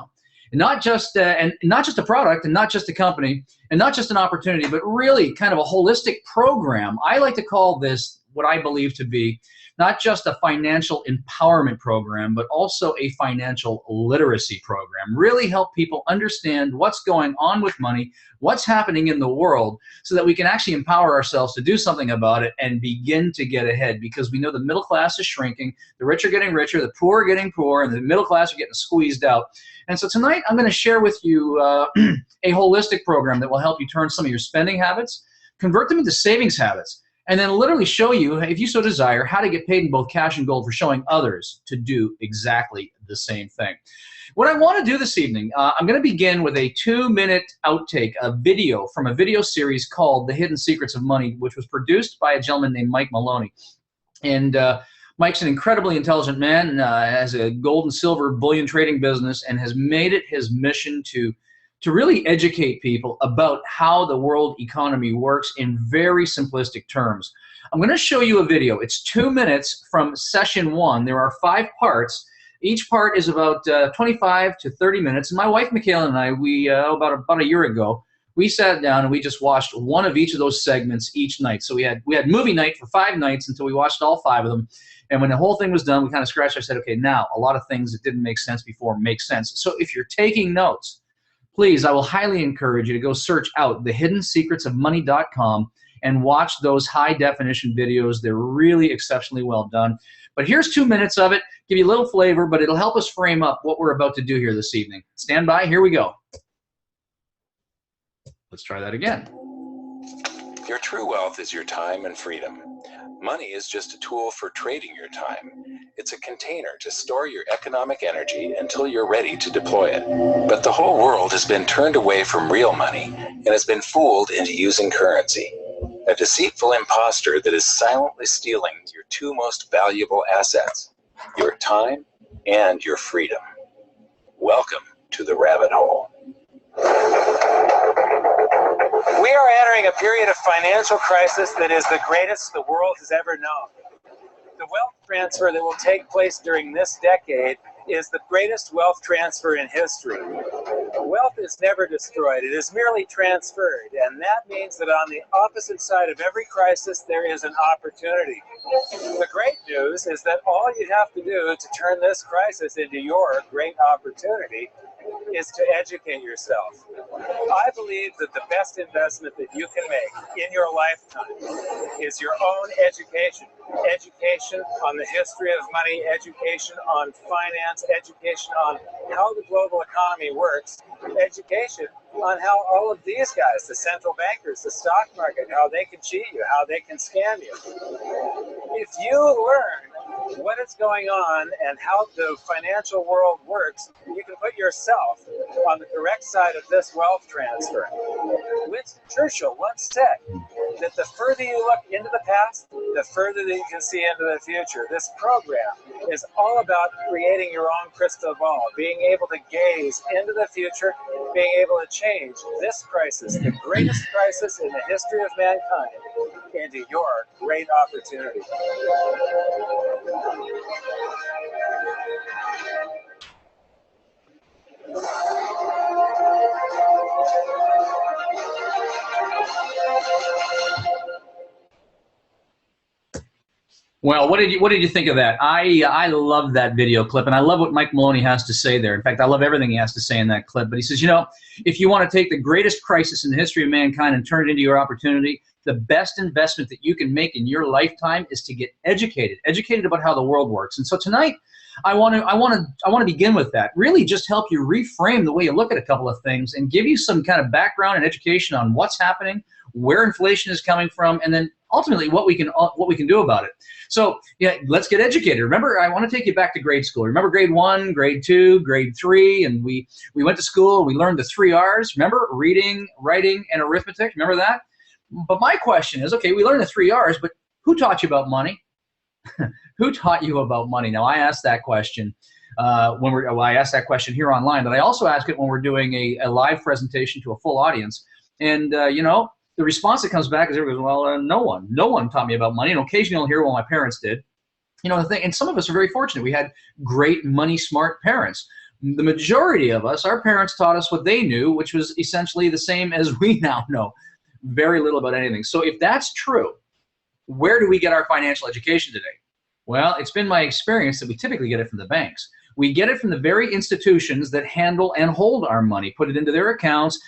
now. And not just a product, and not just a company, and not just an opportunity, but really kind of a holistic program. I like to call this what I believe to be not just a financial empowerment program, but also a financial literacy program. Really help people understand what's going on with money, what's happening in the world, so that we can actually empower ourselves to do something about it and begin to get ahead, because we know the middle class is shrinking, the rich are getting richer, the poor are getting poor, and the middle class are getting squeezed out. And so tonight I'm going to share with you a holistic program that will help you turn some of your spending habits, convert them into savings habits, and then literally show you, if you so desire, how to get paid in both cash and gold for showing others to do exactly the same thing. What I want to do this evening, I'm going to begin with a 2-minute outtake, a video from a video series called The Hidden Secrets of Money, which was produced by a gentleman named Mike Maloney. And Mike's an incredibly intelligent man, has a gold and silver bullion trading business, and has made it his mission to really educate people about how the world economy works in very simplistic terms. I'm going to show you a video. It's 2 minutes from session 1. There are 5 parts. Each part is about 25 to 30 minutes. And my wife, Michaela, and I, we about a year ago, we sat down and we just watched one of each of those segments each night. So we had movie night for 5 nights until we watched all 5 of them. And when the whole thing was done, we kind of scratched. I said, okay, now a lot of things that didn't make sense before make sense. So if you're taking notes, please, I will highly encourage you to go search out thehidden-secrets-of-money.com and watch those high-definition videos. They're really exceptionally well done. But here's 2 minutes of it, give you a little flavor, but it'll help us frame up what we're about to do here this evening. Stand by, here we go. Let's try that again. Your true wealth is your time and freedom. Money is just a tool for trading your time. It's a container to store your economic energy until you're ready to deploy it. But the whole world has been turned away from real money and has been fooled into using currency. A deceitful imposter that is silently stealing your 2 most valuable assets, your time and your freedom. Welcome to the rabbit hole. We are entering a period of financial crisis that is the greatest the world has ever known. The wealth transfer that will take place during this decade is the greatest wealth transfer in history. Wealth is never destroyed, it is merely transferred, and that means that on the opposite side of every crisis there is an opportunity. The great news is that all you have to do to turn this crisis into your great opportunity is to educate yourself. I believe that the best investment that you can make in your lifetime is your own education. Education on the history of money, education on finance, education on how the global economy works, education on how all of these guys, the central bankers, the stock market, how they can cheat you, how they can scam you. If you learn what is going on and how the financial world works, you can put yourself on the correct side of this wealth transfer. Winston Churchill once said that the further you look into the past, the further that you can see into the future. This program is all about creating your own crystal ball, being able to gaze into the future, being able to change this crisis, the greatest crisis in the history of mankind, into your great opportunity. Well, what did you think of that? I love that video clip, and I love what Mike Maloney has to say there. In fact, I love everything he has to say in that clip. But he says, you know, if you want to take the greatest crisis in the history of mankind and turn it into your opportunity, the best investment that you can make in your lifetime is to get educated about how the world works. And so tonight, I want to begin with that. Really, just help you reframe the way you look at a couple of things and give you some kind of background and education on what's happening, where inflation is coming from, and then ultimately what we can do about it. So yeah, let's get educated. Remember, I want to take you back to grade school. Remember grade 1, grade 2, grade 3, and we went to school and we learned the 3 R's. Remember, reading, writing, and arithmetic. Remember that? But my question is, okay, we learned the 3 R's, but who taught you about money? Who taught you about money? Now, I asked that question I asked that question here online, but I also ask it when we're doing a live presentation to a full audience. And you know, the response that comes back is everybody goes, well, no one taught me about money. And occasionally you'll hear, well, my parents did. You know, the thing, and some of us are very fortunate. We had great money smart parents. The majority of us, our parents taught us what they knew, which was essentially the same as we now know. Very little about anything. So if that's true, where do we get our financial education today? Well, it's been my experience that we typically get it from the banks. We get it from the very institutions that handle and hold our money, put it into their accounts,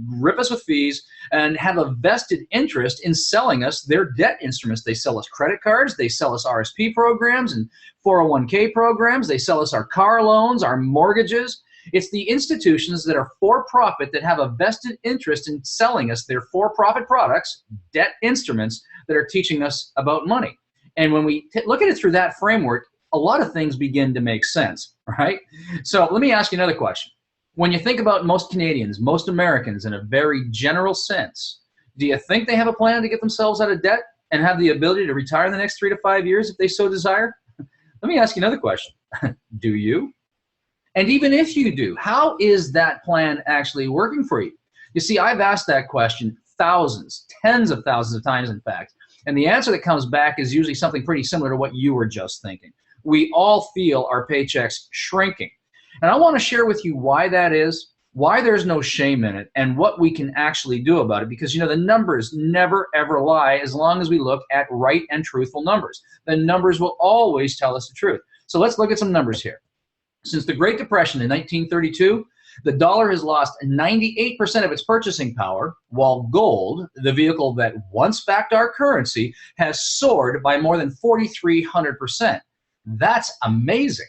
rip us with fees, and have a vested interest in selling us their debt instruments. They sell us credit cards, they sell us RSP programs and 401k programs, they sell us our car loans, our mortgages. It's the institutions that are for-profit that have a vested interest in selling us their for-profit products, debt instruments, that are teaching us about money. And when we look at it through that framework, a lot of things begin to make sense, right? So let me ask you another question. When you think about most Canadians, most Americans in a very general sense, do you think they have a plan to get themselves out of debt and have the ability to retire in the next 3 to 5 years if they so desire? Let me ask you another question. Do you? And even if you do, how is that plan actually working for you? You see, I've asked that question thousands, tens of thousands of times, in fact. And the answer that comes back is usually something pretty similar to what you were just thinking. We all feel our paychecks shrinking. And I want to share with you why that is, why there's no shame in it, and what we can actually do about it. Because, you know, the numbers never, ever lie as long as we look at right and truthful numbers. The numbers will always tell us the truth. So let's look at some numbers here. Since the Great Depression in 1932, the dollar has lost 98% of its purchasing power, while gold, the vehicle that once backed our currency, has soared by more than 4,300%. That's amazing,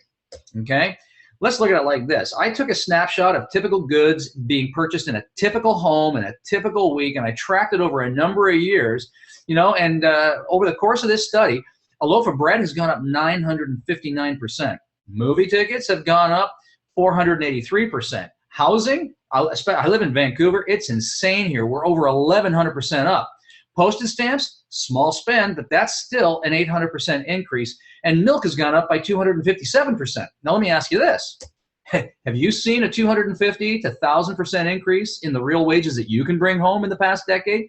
okay? Let's look at it like this. I took a snapshot of typical goods being purchased in a typical home in a typical week, and I tracked it over a number of years, you know, and over the course of this study, a loaf of bread has gone up 959%. Movie tickets have gone up 483%. Housing, I live in Vancouver, it's insane here. We're over 1,100% up. Postage stamps, small spend, but that's still an 800% increase. And milk has gone up by 257%. Now let me ask you this. Have you seen a 250 to 1,000% increase in the real wages that you can bring home in the past decade?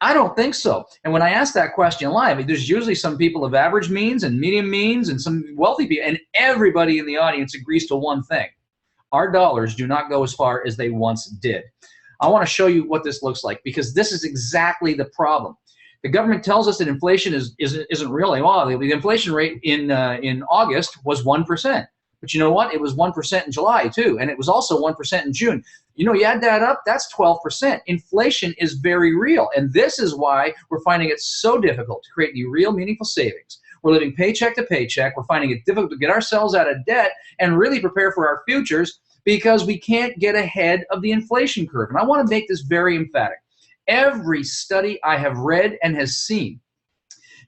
I don't think so. And when I ask that question live, there's usually some people of average means and medium means and some wealthy people, and everybody in the audience agrees to one thing. Our dollars do not go as far as they once did. I want to show you what this looks like, because this is exactly the problem. The government tells us that inflation isn't really, well, the inflation rate in August was 1%. But you know what? It was 1% in July too, and it was also 1% in June. You know, you add that up, that's 12%. Inflation is very real, and this is why we're finding it so difficult to create any real meaningful savings. We're living paycheck to paycheck. We're finding it difficult to get ourselves out of debt and really prepare for our futures because we can't get ahead of the inflation curve. And I want to make this very emphatic. Every study I have read and has seen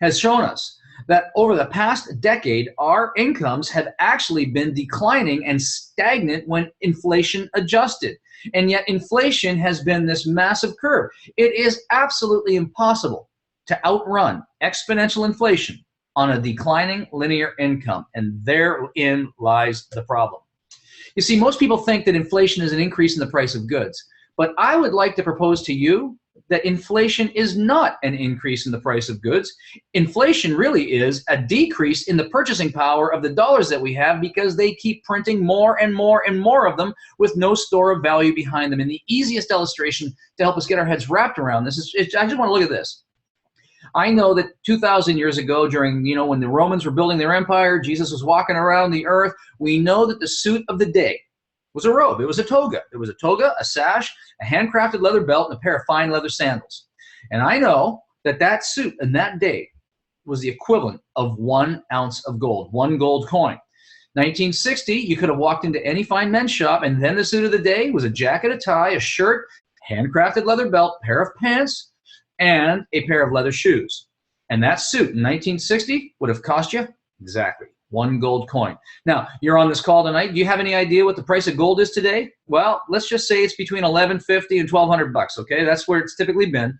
has shown us that over the past decade, our incomes have actually been declining and stagnant when inflation adjusted. And yet inflation has been this massive curve. It is absolutely impossible to outrun exponential inflation on a declining linear income, and therein lies the problem. You see, most people think that inflation is an increase in the price of goods, but I would like to propose to you that inflation is not an increase in the price of goods. Inflation really is a decrease in the purchasing power of the dollars that we have because they keep printing more and more and more of them with no store of value behind them. And the easiest illustration to help us get our heads wrapped around this is, I just want to look at this. I know that 2,000 years ago, during, you know, when the Romans were building their empire, Jesus was walking around the earth, we know that the suit of the day was a robe. It was a toga. It was a toga, a sash, a handcrafted leather belt, and a pair of fine leather sandals. And I know that that suit in that day was the equivalent of 1 ounce of gold, 1 gold coin. 1960, you could have walked into any fine men's shop, and then the suit of the day was a jacket, a tie, a shirt, handcrafted leather belt, pair of pants, and a pair of leather shoes. And that suit in 1960 would have cost you exactly 1 gold coin. Now, you're on this call tonight. Do you have any idea what the price of gold is today? Well, let's just say it's between $1,150 and $1,200, okay? That's where it's typically been.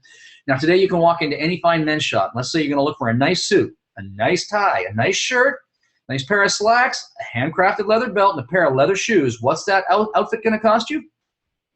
Now, today you can walk into any fine men's shop. Let's say you're going to look for a nice suit, a nice tie, a nice shirt, a nice pair of slacks, a handcrafted leather belt, and a pair of leather shoes. What's that outfit going to cost you?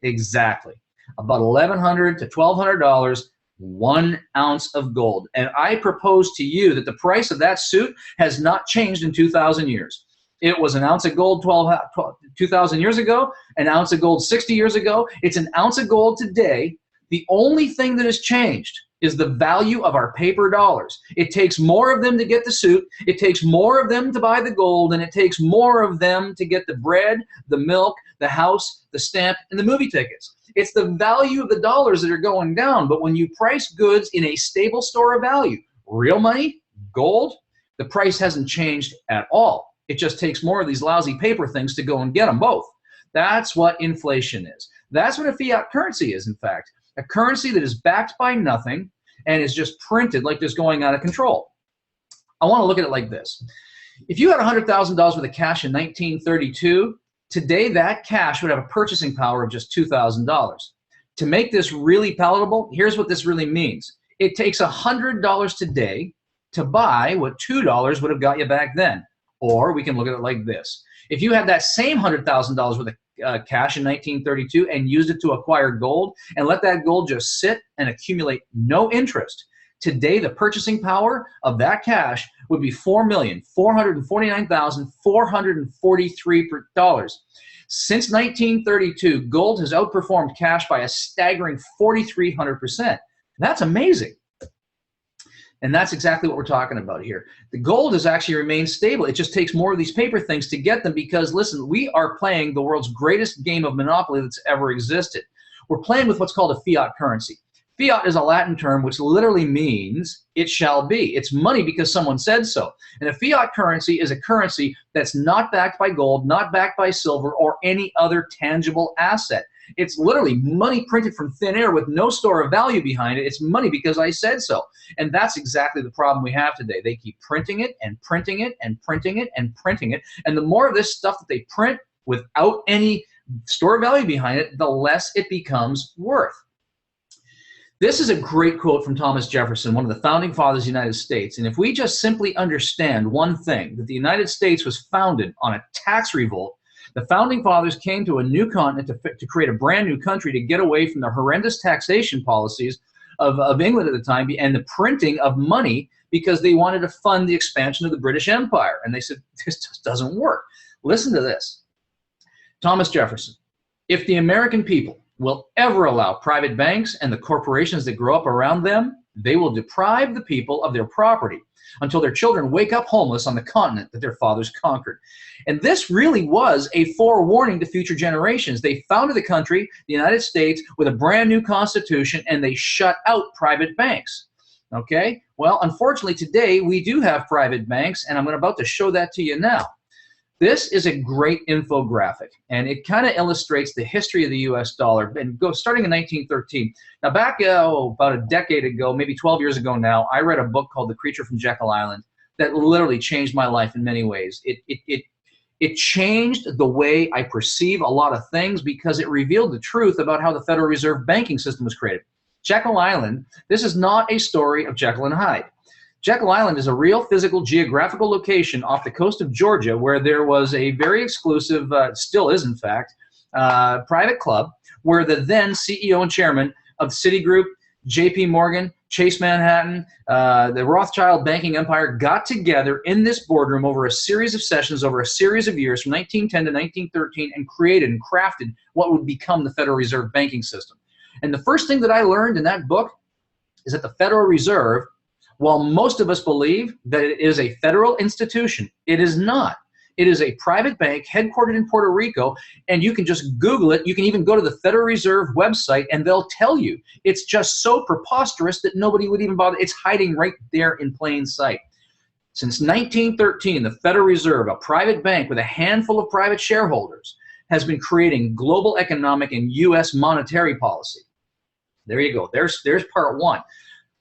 Exactly. About $1,100 to $1,200. 1 ounce of gold. And I propose to you that the price of that suit has not changed in 2,000 years. It was an ounce of gold 2,000 years ago, an ounce of gold 60 years ago. It's an ounce of gold today. The only thing that has changed is the value of our paper dollars. It takes more of them to get the suit, it takes more of them to buy the gold, and it takes more of them to get the bread, the milk, the house, the stamp, and the movie tickets. It's the value of the dollars that are going down, but when you price goods in a stable store of value, real money, gold, the price hasn't changed at all. It just takes more of these lousy paper things to go and get them both. That's what inflation is. That's what a fiat currency is, in fact. A currency that is backed by nothing and is just printed like just going out of control. I want to look at it like this. If you had $100,000 worth of cash in 1932, today that cash would have a purchasing power of just $2,000. To make this really palatable, here's what this really means. It takes $100 today to buy what $2 would have got you back then. Or we can look at it like this. If you had that same $100,000 worth of cash in 1932 and used it to acquire gold and let that gold just sit and accumulate no interest, today the purchasing power of that cash would be $4,449,443. Since 1932, gold has outperformed cash by a staggering 4,300%. That's amazing. And that's exactly what we're talking about here. The gold has actually remained stable. It just takes more of these paper things to get them because, listen, we are playing the world's greatest game of Monopoly that's ever existed. We're playing with what's called a fiat currency. Fiat is a Latin term which literally means it shall be. It's money because someone said so. And a fiat currency is a currency that's not backed by gold, not backed by silver, or any other tangible asset. It's literally money printed from thin air with no store of value behind it. It's money because I said so. And that's exactly the problem we have today. They keep printing it and printing it and printing it and printing it. And the more of this stuff that they print without any store of value behind it, the less it becomes worth. This is a great quote from Thomas Jefferson, one of the founding fathers of the United States. And if we just simply understand one thing, that the United States was founded on a tax revolt. The founding fathers came to a new continent to create a brand new country to get away from the horrendous taxation policies of England at the time and the printing of money because they wanted to fund the expansion of the British Empire. And they said, this just doesn't work. Listen to this. Thomas Jefferson, if the American people will ever allow private banks and the corporations that grow up around them, they will deprive the people of their property until their children wake up homeless on the continent that their fathers conquered. And this really was a forewarning to future generations. They founded the country, the United States, with a brand new constitution, and they shut out private banks. Okay? Well, unfortunately, today we do have private banks, and I'm about to show that to you now. This is a great infographic, and it kind of illustrates the history of the U.S. dollar, and starting in 1913. Now, back about a decade ago, maybe 12 years ago now, I read a book called The Creature from Jekyll Island that literally changed my life in many ways. It changed the way I perceive a lot of things because it revealed the truth about how the Federal Reserve banking system was created. Jekyll Island, this is not a story of Jekyll and Hyde. Jekyll Island is a real physical geographical location off the coast of Georgia where there was a very exclusive, still is in fact, private club where the then CEO and chairman of Citigroup, JP Morgan, Chase Manhattan, the Rothschild banking empire got together in this boardroom over a series of sessions over a series of years from 1910 to 1913 and created and crafted what would become the Federal Reserve banking system. And the first thing that I learned in that book is that the Federal Reserve, while most of us believe that it is a federal institution, it is not. It is a private bank headquartered in Puerto Rico, and you can just Google it. You can even go to the Federal Reserve website, and they'll tell you. It's just so preposterous that nobody would even bother. It's hiding right there in plain sight. Since 1913, the Federal Reserve, a private bank with a handful of private shareholders, has been creating global economic and U.S. monetary policy. There you go. There's part one.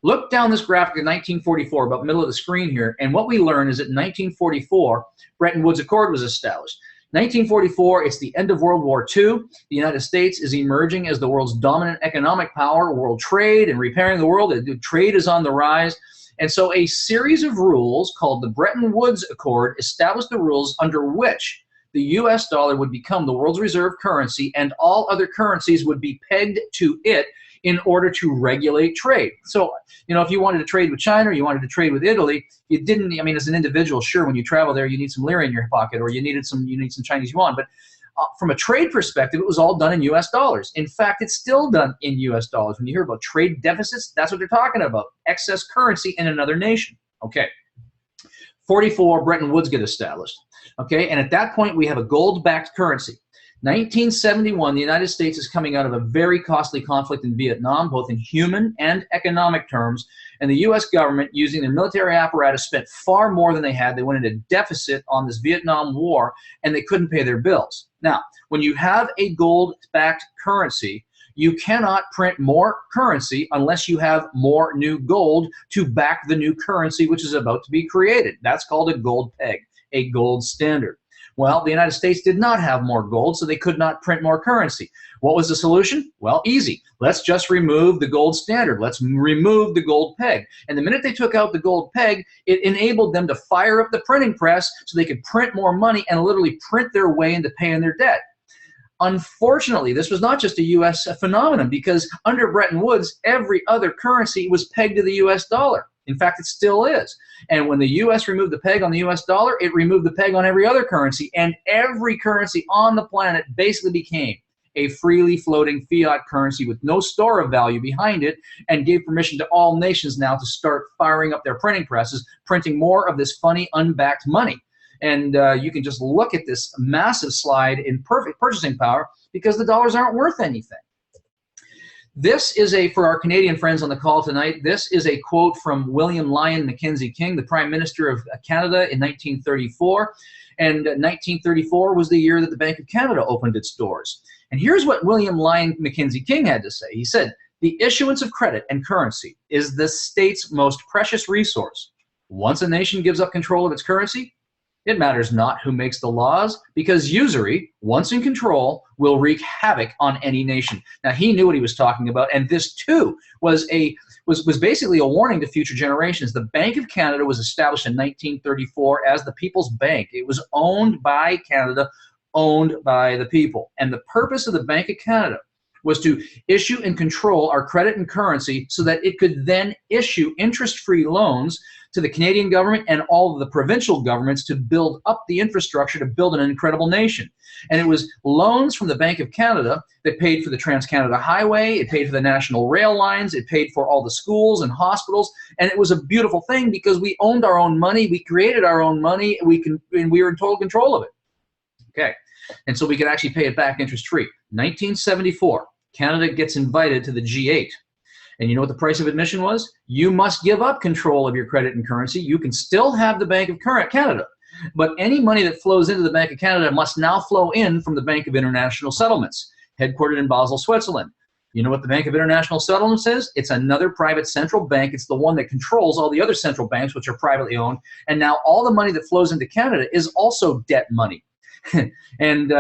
Look down this graphic in 1944, about middle of the screen here, and what we learn is that in 1944, Bretton Woods Accord was established. 1944, it's the end of World War II. The United States is emerging as the world's dominant economic power, world trade, and repairing the world. Trade is on the rise. And so a series of rules called the Bretton Woods Accord established the rules under which the U.S. dollar would become the world's reserve currency and all other currencies would be pegged to it in order to regulate trade. So, if you wanted to trade with China or you wanted to trade with Italy, you didn't, as an individual, sure, when you travel there, you need some lira in your pocket, or you need some Chinese yuan, but from a trade perspective, it was all done in U.S. dollars. In fact, it's still done in U.S. dollars. When you hear about trade deficits, that's what they're talking about, excess currency in another nation. Okay. 44, Bretton Woods get established. Okay, and at that point, we have a gold-backed currency. 1971, the United States is coming out of a very costly conflict in Vietnam, both in human and economic terms, and the U.S. government, using their military apparatus, spent far more than they had. They went into deficit on this Vietnam War, and they couldn't pay their bills. Now, when you have a gold-backed currency, you cannot print more currency unless you have more new gold to back the new currency which is about to be created. That's called a gold peg, a gold standard. Well, the United States did not have more gold, so they could not print more currency. What was the solution? Well, easy. Let's just remove the gold standard. Let's remove the gold peg. And the minute they took out the gold peg, it enabled them to fire up the printing press so they could print more money and literally print their way into paying their debt. Unfortunately, this was not just a U.S. phenomenon, because under Bretton Woods, every other currency was pegged to the U.S. dollar. In fact, it still is. And when the U.S. removed the peg on the U.S. dollar, it removed the peg on every other currency, and every currency on the planet basically became a freely floating fiat currency with no store of value behind it, and gave permission to all nations now to start firing up their printing presses, printing more of this funny, unbacked money. And you can just look at this massive slide in perfect purchasing power because the dollars aren't worth anything. This is for our Canadian friends on the call tonight, this is a quote from William Lyon Mackenzie King, the Prime Minister of Canada in 1934. And 1934 was the year that the Bank of Canada opened its doors. And here's what William Lyon Mackenzie King had to say. He said, "The issuance of credit and currency is the state's most precious resource. Once a nation gives up control of its currency, it matters not who makes the laws, because usury, once in control, will wreak havoc on any nation." Now, he knew what he was talking about, and this too was basically a warning to future generations. The Bank of Canada was established in 1934 as the People's Bank. It was owned by Canada, owned by the people. And the purpose of the Bank of Canada was to issue and control our credit and currency so that it could then issue interest-free loans to the Canadian government and all of the provincial governments to build up the infrastructure to build an incredible nation. And it was loans from the Bank of Canada that paid for the Trans-Canada Highway, it paid for the national rail lines, it paid for all the schools and hospitals, and it was a beautiful thing because we owned our own money, we created our own money, and we were in total control of it. Okay, and so we could actually pay it back interest-free. 1974, Canada gets invited to the G8. And you know what the price of admission was? You must give up control of your credit and currency. You can still have the Bank of Canada, but any money that flows into the Bank of Canada must now flow in from the Bank of International Settlements, headquartered in Basel, Switzerland. You know what the Bank of International Settlements is? It's another private central bank. It's the one that controls all the other central banks, which are privately owned. And now all the money that flows into Canada is also debt money. and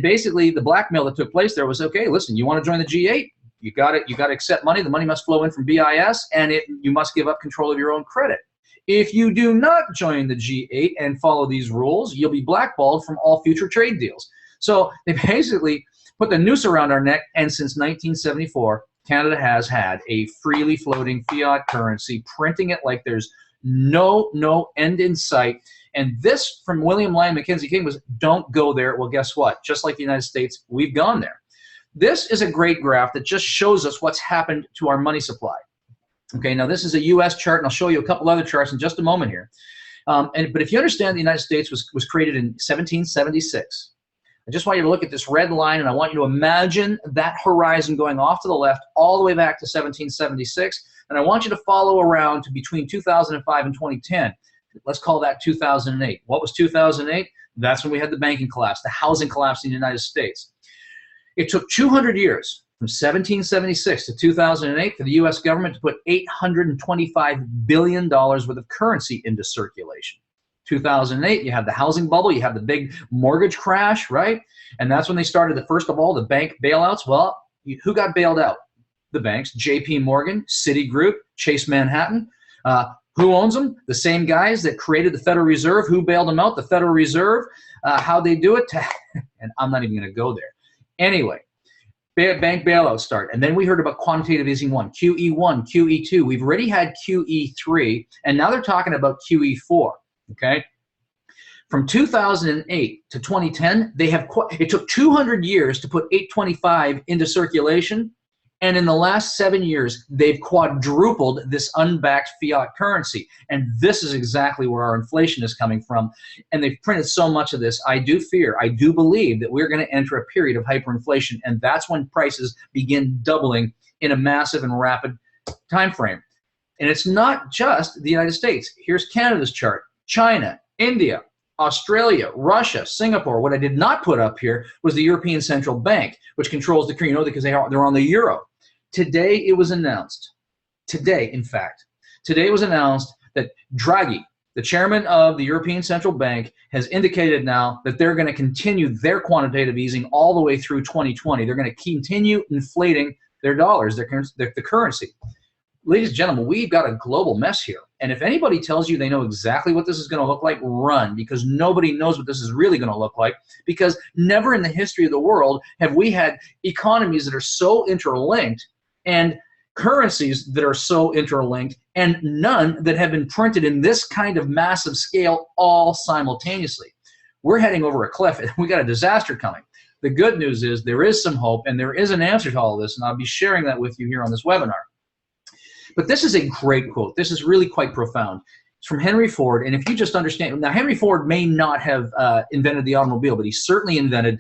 basically the blackmail that took place there was, okay, listen, you want to join the G8? You got to accept money. The money must flow in from BIS, and you must give up control of your own credit. If you do not join the G8 and follow these rules, you'll be blackballed from all future trade deals. So they basically put the noose around our neck, and since 1974, Canada has had a freely floating fiat currency, printing it like there's no end in sight. And this, from William Lyon Mackenzie King, was don't go there. Well, guess what? Just like the United States, we've gone there. This is a great graph that just shows us what's happened to our money supply. Okay, now this is a U.S. chart, and I'll show you a couple other charts in just a moment here. But if you understand the United States was created in 1776, I just want you to look at this red line, and I want you to imagine that horizon going off to the left all the way back to 1776, and I want you to follow around to between 2005 and 2010. Let's call that 2008. What was 2008? That's when we had the banking collapse, the housing collapse in the United States. It took 200 years, from 1776 to 2008, for the U.S. government to put $825 billion worth of currency into circulation. 2008, you have the housing bubble, you have the big mortgage crash, right? And that's when they started, first of all, the bank bailouts. Well, who got bailed out? The banks, JP Morgan, Citigroup, Chase Manhattan. Who owns them? The same guys that created the Federal Reserve. Who bailed them out? The Federal Reserve. How'd they do it? And I'm not even going to go there. Anyway, bank bailouts start. And then we heard about quantitative easing 1, QE1, QE2. We've already had QE3, and now they're talking about QE4, okay? From 2008 to 2010, it took 200 years to put 825 into circulation, and in the last 7 years, they've quadrupled this unbacked fiat currency. And this is exactly where our inflation is coming from. And they've printed so much of this. I do believe that we're going to enter a period of hyperinflation, and that's when prices begin doubling in a massive and rapid time frame. And it's not just the United States. Here's Canada's chart. China, India, Australia, Russia, Singapore. What I did not put up here was the European Central Bank, which controls the currency, because they're on the euro. Today it was announced, today it was announced that Draghi, the chairman of the European Central Bank, has indicated now that they're going to continue their quantitative easing all the way through 2020. They're going to continue inflating their dollars, the currency. Ladies and gentlemen, we've got a global mess here. And if anybody tells you they know exactly what this is going to look like, run, because nobody knows what this is really going to look like, because never in the history of the world have we had economies that are so interlinked and currencies that are so interlinked, and none that have been printed in this kind of massive scale all simultaneously. We're heading over a cliff, and we got a disaster coming. The good news is there is some hope, and there is an answer to all of this, and I'll be sharing that with you here on this webinar. But this is a great quote. This is really quite profound. It's from Henry Ford, and if you just understand, now Henry Ford may not have invented the automobile, but he certainly invented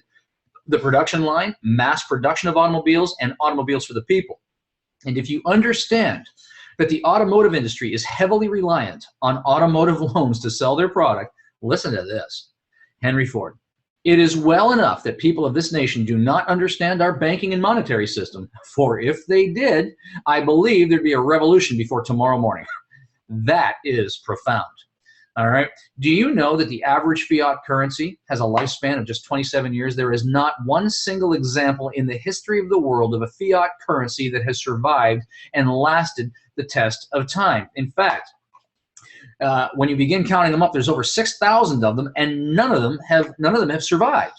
the production line, mass production of automobiles, and automobiles for the people. And if you understand that the automotive industry is heavily reliant on automotive loans to sell their product, listen to this. Henry Ford. It is well enough that people of this nation do not understand our banking and monetary system, for if they did, I believe there'd be a revolution before tomorrow morning. That is profound. All right. Do you know that the average fiat currency has a lifespan of just 27 years? There is not one single example in the history of the world of a fiat currency that has survived and lasted the test of time. In fact, when you begin counting them up, there's over 6,000 of them, and none of them have survived.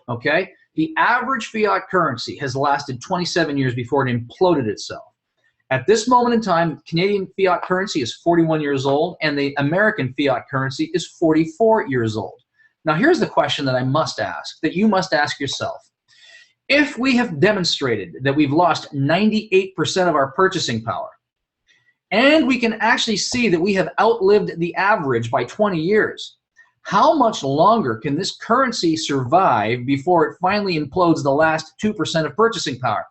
Okay. The average fiat currency has lasted 27 years before it imploded itself. At this moment in time, Canadian fiat currency is 41 years old, and the American fiat currency is 44 years old. Now, here's the question that I must ask, that you must ask yourself. If we have demonstrated that we've lost 98% of our purchasing power, and we can actually see that we have outlived the average by 20 years, how much longer can this currency survive before it finally implodes the last 2% of purchasing power?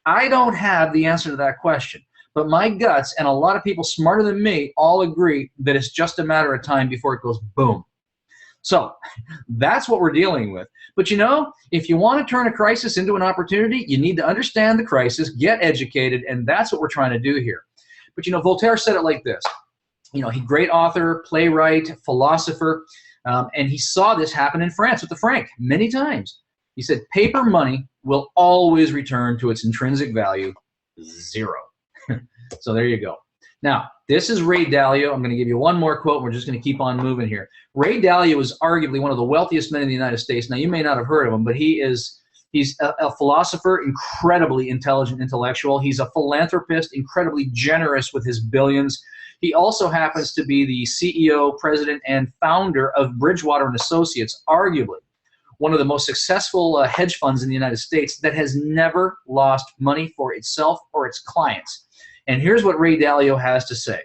I don't have the answer to that question, but my guts and a lot of people smarter than me all agree that it's just a matter of time before it goes boom. So that's what we're dealing with. But you know, if you want to turn a crisis into an opportunity, you need to understand the crisis, get educated, and that's what we're trying to do here. But you know, Voltaire said it like this. You know, he great author, playwright, philosopher, and he saw this happen in France with the franc many times. He said, paper money will always return to its intrinsic value, 0. So there you go. Now, this is Ray Dalio. I'm going to give you one more quote. We're just going to keep on moving here. Ray Dalio is arguably one of the wealthiest men in the United States. Now, you may not have heard of him, but he's a philosopher, incredibly intelligent intellectual. He's a philanthropist, incredibly generous with his billions. He also happens to be the CEO, president, and founder of Bridgewater and Associates, arguably one of the most successful hedge funds in the United States that has never lost money for itself or its clients. And here's what Ray Dalio has to say.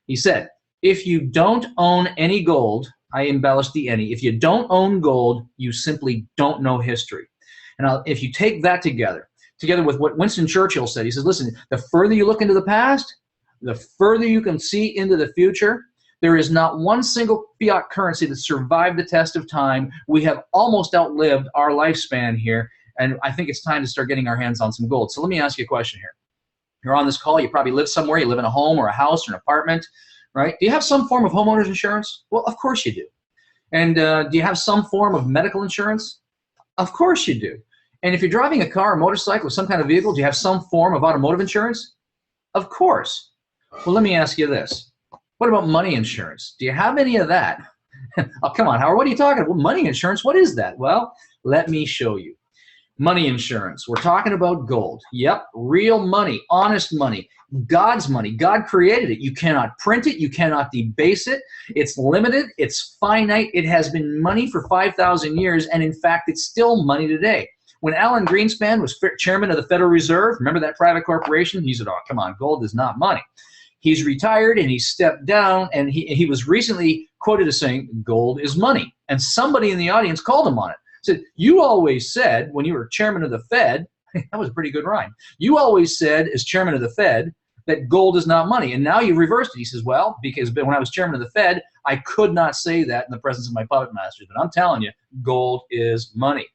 He said, if you don't own any gold, I embellished the any, if you don't own gold, you simply don't know history. And if you take that together with what Winston Churchill said, he says, listen, the further you look into the past, the further you can see into the future. There is not one single fiat currency that survived the test of time. We have almost outlived our lifespan here, and I think it's time to start getting our hands on some gold. So let me ask you a question here. You're on this call, you probably live somewhere, you live in a home or a house or an apartment, right? Do you have some form of homeowner's insurance? Well, of course you do. And do you have some form of medical insurance? Of course you do. And if you're driving a car or motorcycle or some kind of vehicle, do you have some form of automotive insurance? Of course. Well, let me ask you this. What about money insurance? Do you have any of that? Oh, come on, Howard, what are you talking about? Well, money insurance, what is that? Well, let me show you. Money insurance. We're talking about gold. Yep, real money, honest money, God's money. God created it. You cannot print it. You cannot debase it. It's limited. It's finite. It has been money for 5,000 years, and in fact, it's still money today. When Alan Greenspan was chairman of the Federal Reserve, remember that private corporation? He said, oh, come on, gold is not money. He's retired, and he stepped down, and he was recently quoted as saying, gold is money. And somebody in the audience called him on it. Said, you always said when you were chairman of the Fed, that was a pretty good rhyme, you always said as chairman of the Fed that gold is not money, and now you reversed it. He says, well, because when I was chairman of the Fed, I could not say that in the presence of my puppet masters, but I'm telling you, gold is money.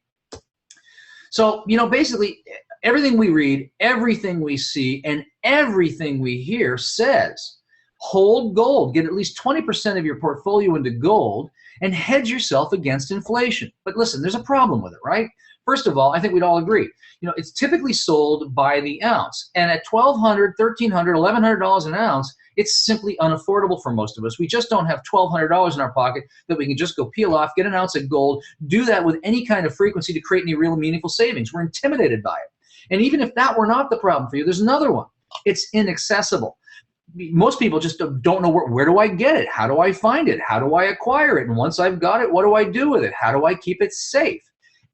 So, you know, basically, everything we read, everything we see, and everything we hear says, hold gold, get at least 20% of your portfolio into gold, and hedge yourself against inflation. But listen, there's a problem with it, right? First of all, I think we'd all agree, you know, it's typically sold by the ounce. And at $1,200, $1,300, $1,100 an ounce, it's simply unaffordable for most of us. We just don't have $1,200 in our pocket that we can just go peel off, get an ounce of gold, do that with any kind of frequency to create any real meaningful savings. We're intimidated by it. And even if that were not the problem for you, there's another one. It's inaccessible. Most people just don't know where do I get it? How do I find it? How do I acquire it? And once I've got it, what do I do with it? How do I keep it safe?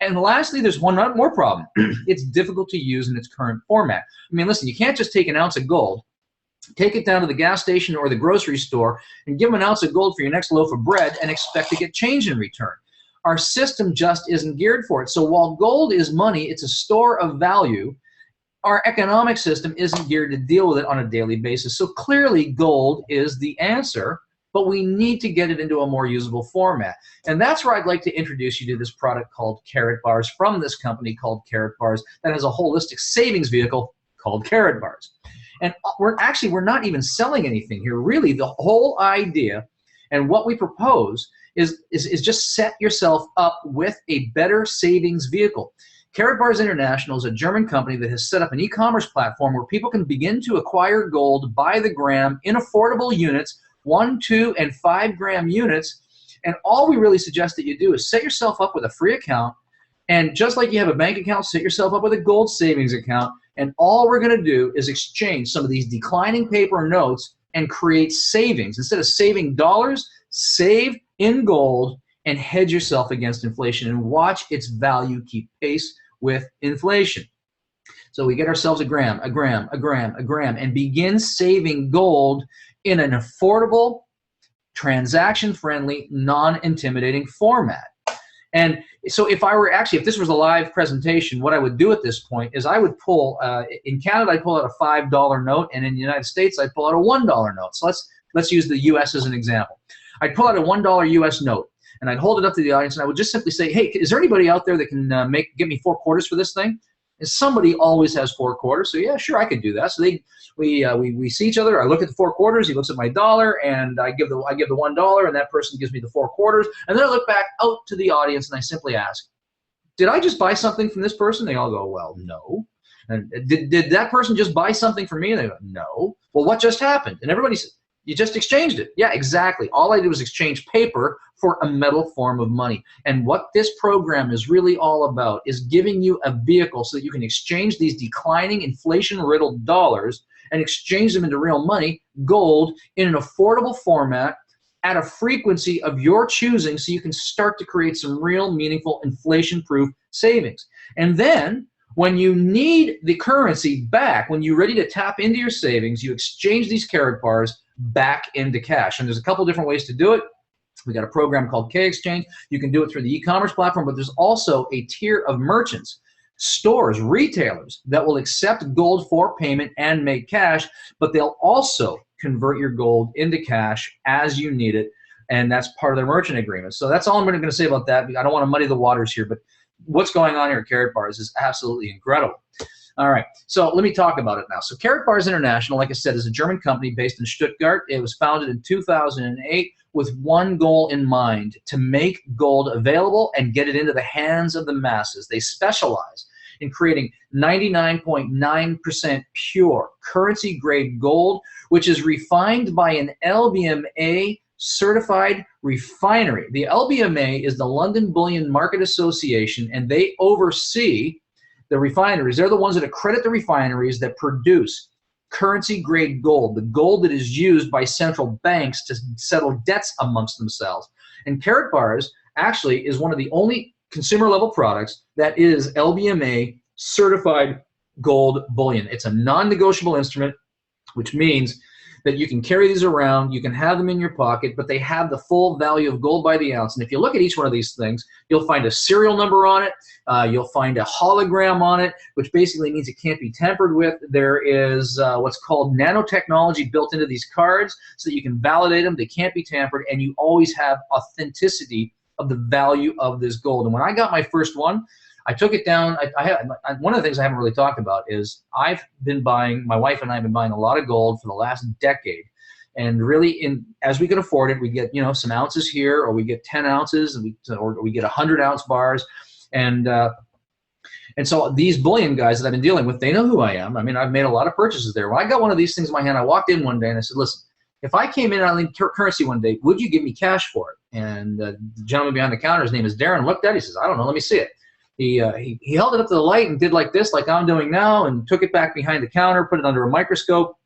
And lastly, there's one more problem. It's difficult to use in its current format. I mean, listen, you can't just take an ounce of gold, take it down to the gas station or the grocery store, and give them an ounce of gold for your next loaf of bread and expect to get change in return. Our system just isn't geared for it. So while gold is money, it's a store of value, our economic system isn't geared to deal with it on a daily basis. So clearly gold is the answer, but we need to get it into a more usable format. And that's where I'd like to introduce you to this product called Karatbars from this company called Karatbars that has a holistic savings vehicle called Karatbars. And we're not even selling anything here. Really, the whole idea and what we propose is just set yourself up with a better savings vehicle. Karatbars International is a German company that has set up an e-commerce platform where people can begin to acquire gold by the gram in affordable units, 1, 2, and 5 gram units. And all we really suggest that you do is set yourself up with a free account. And just like you have a bank account, set yourself up with a gold savings account. And all we're going to do is exchange some of these declining paper notes and create savings. Instead of saving dollars, save in gold and hedge yourself against inflation and watch its value keep pace with inflation. So we get ourselves a gram, a gram, a gram, a gram, and begin saving gold in an affordable, transaction-friendly, non-intimidating format. And so if this was a live presentation, what I would do at this point is I would pull, in Canada, I'd pull out a $5 note, and in the United States, I'd pull out a $1 note. So let's use the US as an example. I'd pull out a $1 US note, and I'd hold it up to the audience, and I would just simply say, hey, is there anybody out there that can give me 4 quarters for this thing? And somebody always has 4 quarters, so yeah, sure, I could do that. So we see each other. I look at the 4 quarters. He looks at my dollar, and I give the $1, and that person gives me the 4 quarters. And then I look back out to the audience, and I simply ask, did I just buy something from this person? They all go, well, no. And did that person just buy something from me? And they go, no. Well, what just happened? And everybody says, you just exchanged it. Yeah, exactly. All I did was exchange paper for a metal form of money. And what this program is really all about is giving you a vehicle so that you can exchange these declining inflation-riddled dollars and exchange them into real money, gold, in an affordable format at a frequency of your choosing so you can start to create some real meaningful inflation-proof savings. And then when you need the currency back, when you're ready to tap into your savings, you exchange these Karatbars back into cash. And there's a couple different ways to do it. We got a program called K-Exchange. You can do it through the e-commerce platform, but there's also a tier of merchants, stores, retailers that will accept gold for payment and make cash, but they'll also convert your gold into cash as you need it, and that's part of their merchant agreement. So that's all I'm going to say about that. I don't want to muddy the waters here, but what's going on here at Karatbars is absolutely incredible. All right, so let me talk about it now. So Karatbars International, like I said, is a German company based in Stuttgart. It was founded in 2008 with one goal in mind: to make gold available and get it into the hands of the masses. They specialize in creating 99.9% pure currency-grade gold, which is refined by an LBMA certified refinery. The LBMA is the London Bullion Market Association, and they oversee the refineries, they're the ones that accredit the refineries that produce currency-grade gold, the gold that is used by central banks to settle debts amongst themselves. And Karatbars actually is one of the only consumer-level products that is LBMA certified gold bullion. It's a non-negotiable instrument, which means that you can carry these around, you can have them in your pocket, but they have the full value of gold by the ounce. And if you look at each one of these things, you'll find a serial number on it, you'll find a hologram on it, which basically means it can't be tampered with. There is what's called nanotechnology built into these cards so that you can validate them, they can't be tampered, and you always have authenticity of the value of this gold. And when I got my first one, I took it down. One of the things I haven't really talked about is I've been buying, my wife and I have been buying a lot of gold for the last decade. And really, as we can afford it, we get, some ounces here, or we get 10 ounces, or we get 100-ounce bars. And so these bullion guys that I've been dealing with, they know who I am. I mean, I've made a lot of purchases there. When I got one of these things in my hand, I walked in one day and I said, listen, if I came in and I linked currency one day, would you give me cash for it? And the gentleman behind the counter, his name is Darren, looked at it, he says, I don't know, let me see it. He held it up to the light and did like this, like I'm doing now, and took it back behind the counter, put it under a microscope,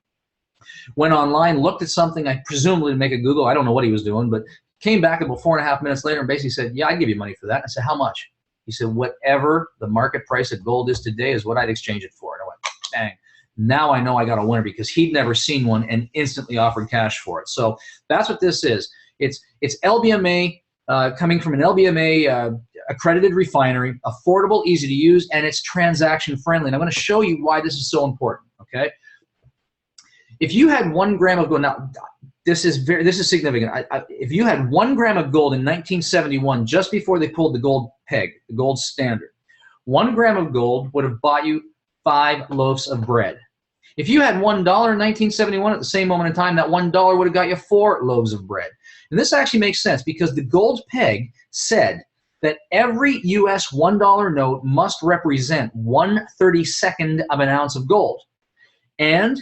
went online, looked at something, I presumably to make a Google, I don't know what he was doing, but came back about 4.5 minutes later and basically said, yeah, I'd give you money for that. I said, how much? He said, whatever the market price of gold is today is what I'd exchange it for. And I went, bang. Now I know I got a winner, because he'd never seen one and instantly offered cash for it. So that's what this is. It's LBMA, coming from an LBMA accredited refinery, affordable, easy to use, and it's transaction friendly. And I'm going to show you why this is so important. Okay, if you had 1 gram of gold, now this is significant. If you had 1 gram of gold in 1971, just before they pulled the gold peg, the gold standard, 1 gram of gold would have bought you 5 loaves of bread. If you had $1 in 1971, at the same moment in time, that $1 would have got you 4 loaves of bread. And this actually makes sense, because the gold peg said that every US $1 note must represent 1/32 of an ounce of gold. And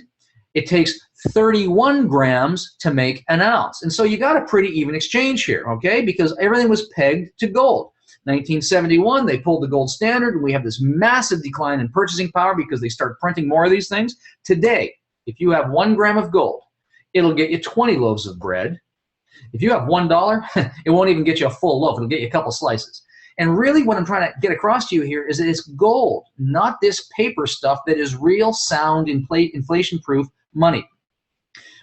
it takes 31 grams to make an ounce. And so you got a pretty even exchange here, okay? Because everything was pegged to gold. 1971, they pulled the gold standard, and we have this massive decline in purchasing power because they start printing more of these things. Today, if you have 1 gram of gold, it'll get you 20 loaves of bread. If you have $1, it won't even get you a full loaf. It'll get you a couple slices. And really what I'm trying to get across to you here is that it's gold, not this paper stuff that is real, sound, inflation-proof money.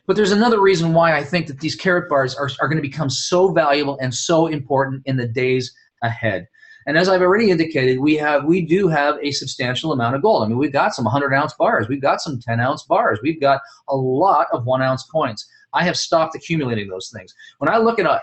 But there's another reason why I think that these Karatbars are going to become so valuable and so important in the days ahead. And as I've already indicated, we do have a substantial amount of gold. I mean, we've got some 100-ounce bars. We've got some 10-ounce bars. We've got a lot of 1-ounce coins. I have stopped accumulating those things. When I look at a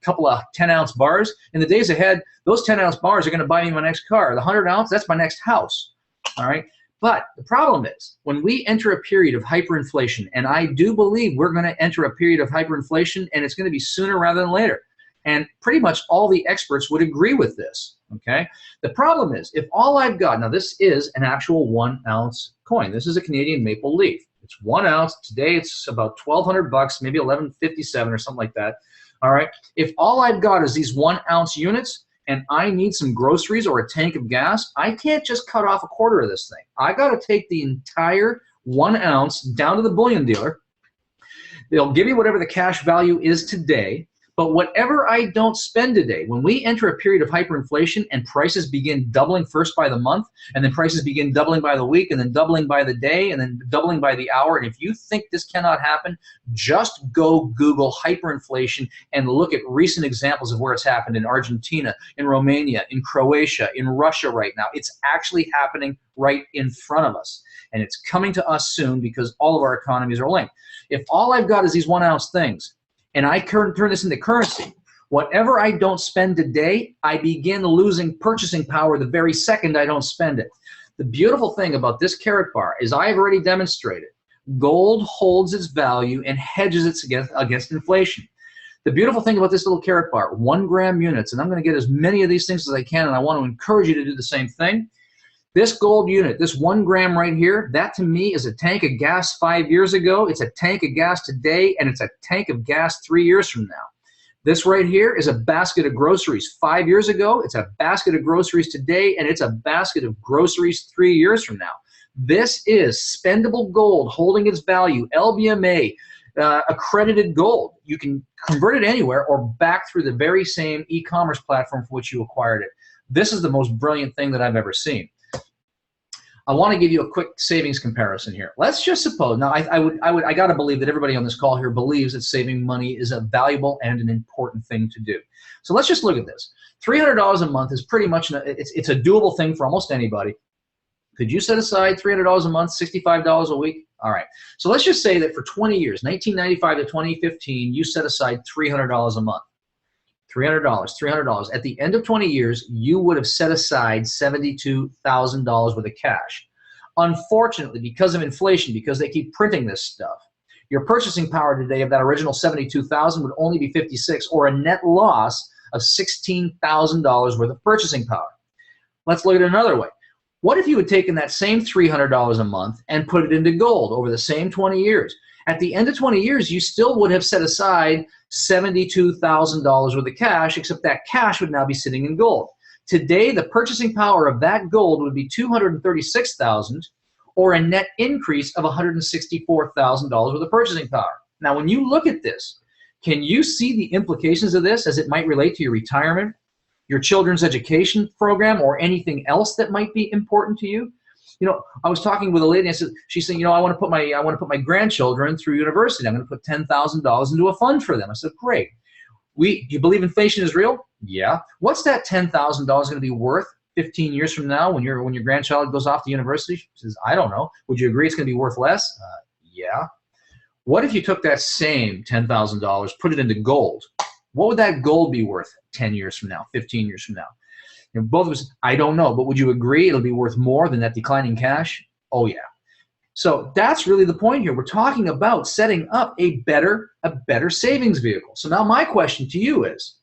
couple of 10-ounce bars, in the days ahead, those 10-ounce bars are going to buy me my next car. The 100-ounce, that's my next house. All right. But the problem is, when we enter a period of hyperinflation, and I do believe we're going to enter a period of hyperinflation, and it's going to be sooner rather than later. And pretty much all the experts would agree with this, okay? The problem is, if all I've got, now this is an actual 1-ounce coin. This is a Canadian maple leaf. It's 1 ounce. Today it's about $1,200, maybe $1,157 or something like that, all right? If all I've got is these 1-ounce units, and I need some groceries or a tank of gas, I can't just cut off a quarter of this thing. I got to take the entire 1 ounce down to the bullion dealer. They'll give you whatever the cash value is today. But whatever I don't spend today, when we enter a period of hyperinflation and prices begin doubling first by the month, and then prices begin doubling by the week, and then doubling by the day, and then doubling by the hour, and if you think this cannot happen, just go Google hyperinflation and look at recent examples of where it's happened in Argentina, in Romania, in Croatia, in Russia right now. It's actually happening right in front of us. And it's coming to us soon because all of our economies are linked. If all I've got is these 1-ounce things, and I turn this into currency, whatever I don't spend today, I begin losing purchasing power the very second I don't spend it. The beautiful thing about this Karatbar is I have already demonstrated gold holds its value and hedges it against inflation. The beautiful thing about this little Karatbar, 1 gram units, and I'm going to get as many of these things as I can, and I want to encourage you to do the same thing. This gold unit, this 1 gram right here, that to me is a tank of gas 5 years ago. It's a tank of gas today, and it's a tank of gas 3 years from now. This right here is a basket of groceries 5 years ago. It's a basket of groceries today, and it's a basket of groceries 3 years from now. This is spendable gold holding its value, LBMA, accredited gold. You can convert it anywhere or back through the very same e-commerce platform for which you acquired it. This is the most brilliant thing that I've ever seen. I want to give you a quick savings comparison here. Let's just suppose, now I got to believe that everybody on this call here believes that saving money is a valuable and an important thing to do. So let's just look at this. $300 a month is pretty much, it's a doable thing for almost anybody. Could you set aside $300 a month, $65 a week? All right. So let's just say that for 20 years, 1995 to 2015, you set aside $300 a month. $300. At the end of 20 years, you would have set aside $72,000 worth of cash. Unfortunately, because of inflation, because they keep printing this stuff, your purchasing power today of that original $72,000 would only be $56,000, or a net loss of $16,000 worth of purchasing power. Let's look at it another way. What if you had taken that same $300 a month and put it into gold over the same 20 years? At the end of 20 years, you still would have set aside $72,000 worth of cash, except that cash would now be sitting in gold. Today, the purchasing power of that gold would be $236,000, or a net increase of $164,000 worth of purchasing power. Now, when you look at this, can you see the implications of this as it might relate to your retirement, your children's education program, or anything else that might be important to you? You know, I was talking with a lady, and she's saying, you know, I want to put my grandchildren through university. I'm going to put $10,000 into a fund for them. I said, great. Do you believe inflation is real? Yeah. What's that $10,000 going to be worth 15 years from now when your grandchild goes off to university? She says, I don't know. Would you agree it's going to be worth less? Yeah. What if you took that same $10,000, put it into gold? What would that gold be worth 10 years from now, 15 years from now? And both of us, I don't know, but would you agree it'll be worth more than that declining cash? Oh, yeah. So that's really the point here. We're talking about setting up a better savings vehicle. So now my question to you is,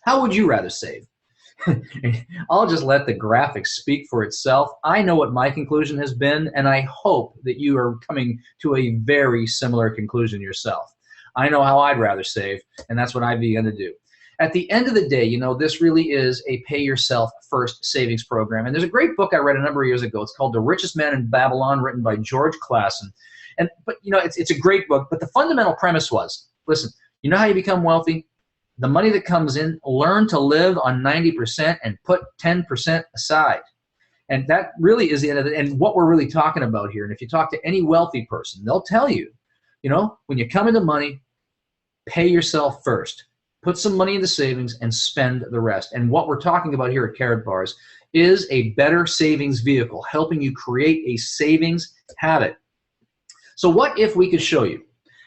how would you rather save? I'll just let the graphics speak for itself. I know what my conclusion has been, and I hope that you are coming to a very similar conclusion yourself. I know how I'd rather save, and that's what I've begun to do. At the end of the day, you know, this really is a pay yourself first savings program. And there's a great book I read a number of years ago. It's called The Richest Man in Babylon, written by George Clason. But you know, it's a great book, but the fundamental premise was, listen, you know how you become wealthy? The money that comes in, learn to live on 90% and put 10% aside. And that really is the end of it. And what we're really talking about here, and if you talk to any wealthy person, they'll tell you, you know, when you come into money, pay yourself first. Put some money into savings and spend the rest. And what we're talking about here at Karatbars is a better savings vehicle, helping you create a savings habit. So what if we could show you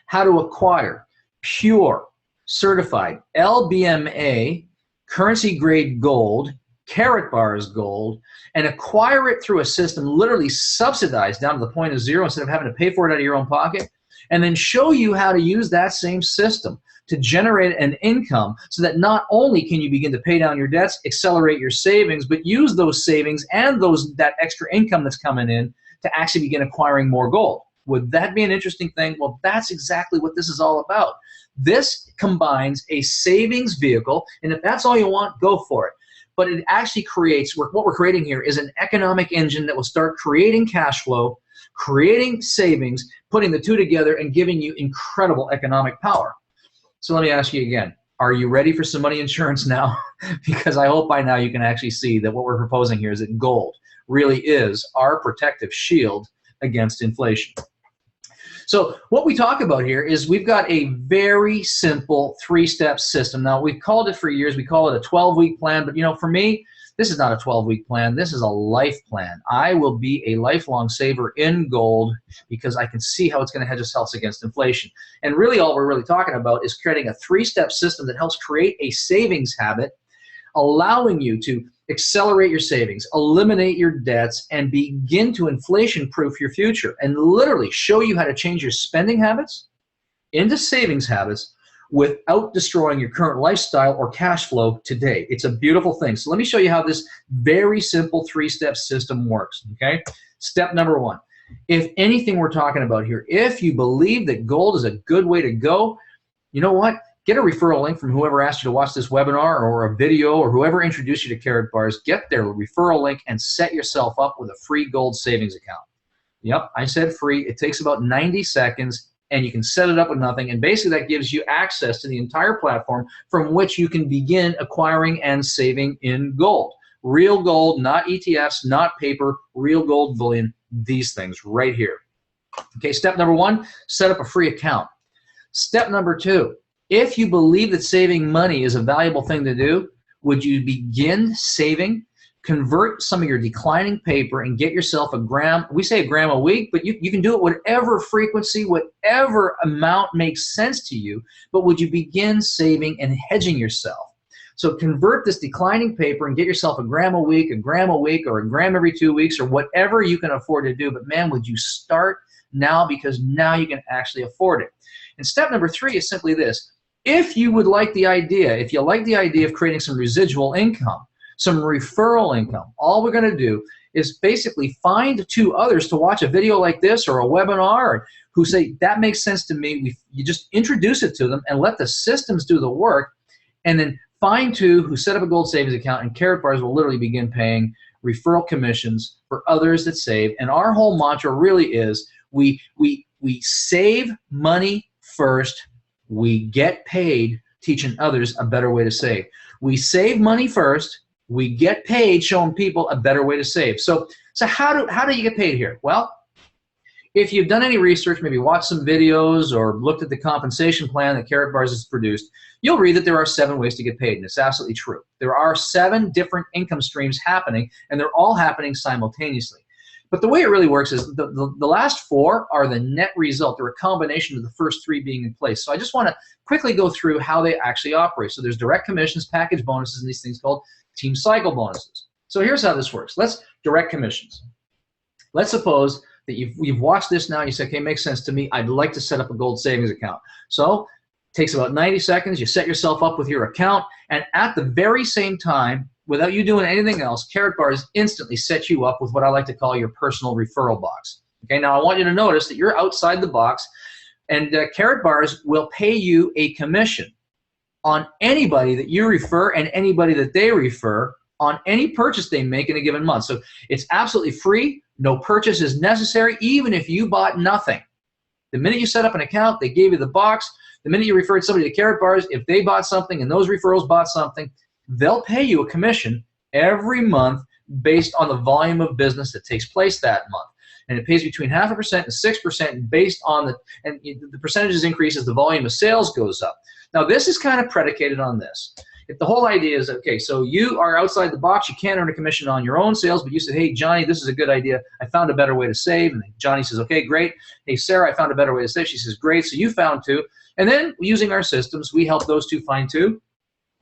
how to acquire pure, certified LBMA, currency grade gold, Karatbars gold, and acquire it through a system literally subsidized down to the point of zero instead of having to pay for it out of your own pocket, and then show you how to use that same system to generate an income so that not only can you begin to pay down your debts, accelerate your savings, but use those savings and that extra income that's coming in to actually begin acquiring more gold. Would that be an interesting thing? Well, that's exactly what this is all about. This combines a savings vehicle, and if that's all you want, go for it. But it actually creates, what we're creating here is an economic engine that will start creating cash flow, creating savings, putting the two together, and giving you incredible economic power. So let me ask you again, are you ready for some money insurance now? Because I hope by now you can actually see that what we're proposing here is that gold really is our protective shield against inflation. So what we talk about here is we've got a very simple three-step system. Now, we've called it for years, we call it a 12-week plan, but you know, for me, this is not a 12-week plan. This is a life plan. I will be a lifelong saver in gold because I can see how it's going to hedge us against inflation. And really all we're really talking about is creating a three-step system that helps create a savings habit, allowing you to accelerate your savings, eliminate your debts, and begin to inflation-proof your future, and literally show you how to change your spending habits into savings habits without destroying your current lifestyle or cash flow today. It's a beautiful thing. So let me show you how this very simple three-step system works, okay? Step number one, if anything we're talking about here, if you believe that gold is a good way to go, you know what? Get a referral link from whoever asked you to watch this webinar or a video or whoever introduced you to Karatbars. Get their referral link and set yourself up with a free gold savings account. Yep, I said free. It takes about 90 seconds, and you can set it up with nothing. And basically that gives you access to the entire platform from which you can begin acquiring and saving in gold. Real gold, not ETFs, not paper, real gold bullion, these things right here. Okay, step number 1, set up a free account. Step number 2, if you believe that saving money is a valuable thing to do, would you begin saving? Convert some of your declining paper and get yourself a gram. We say a gram a week, but you can do it whatever frequency, whatever amount makes sense to you, but would you begin saving and hedging yourself? So convert this declining paper and get yourself a gram a week, or a gram every 2 weeks, or whatever you can afford to do. But man, would you start now, because now you can actually afford it. And step number 3 is simply this. If you would like the idea, if you like the idea of creating some residual income, some referral income, all we're going to do is basically find 2 others to watch a video like this or a webinar who say, that makes sense to me. You just introduce it to them and let the systems do the work, and then find 2 who set up a gold savings account, and Karatbars will literally begin paying referral commissions for others that save. And our whole mantra really is we save money first, we get paid teaching others a better way to save. We save money first, we get paid showing people a better way to save. So how do you get paid here? Well, if you've done any research, maybe watched some videos or looked at the compensation plan that Karatbars has produced, you'll read that there are 7 ways to get paid, and it's absolutely true. There are 7 different income streams happening, and they're all happening simultaneously. But the way it really works is the last 4 are the net result. They're a combination of the first 3 being in place. So I just want to quickly go through how they actually operate. So there's direct commissions, package bonuses, and these things called team cycle bonuses. So here's how this works. Direct commissions. Let's suppose that you've watched this now and you say, okay, makes sense to me. I'd like to set up a gold savings account. So it takes about 90 seconds. You set yourself up with your account, and at the very same time, without you doing anything else, Karatbars instantly sets you up with what I like to call your personal referral box. Okay, now I want you to notice that you're outside the box, and Karatbars will pay you a commission on anybody that you refer and anybody that they refer on any purchase they make in a given month. So it's absolutely free. No purchase is necessary, even if you bought nothing. The minute you set up an account, they gave you the box. The minute you referred somebody to Karatbars, if they bought something and those referrals bought something, they'll pay you a commission every month based on the volume of business that takes place that month. And it pays between 0.5% and 6% based on the percentages increase as the volume of sales goes up. Now this is kind of predicated on this. If the whole idea is, okay, so you are outside the box, you can't earn a commission on your own sales, but you said, hey, Johnny, this is a good idea. I found a better way to save. And Johnny says, okay, great. Hey, Sarah, I found a better way to save. She says, great. So you found 2. And then using our systems, we help those 2 find 2.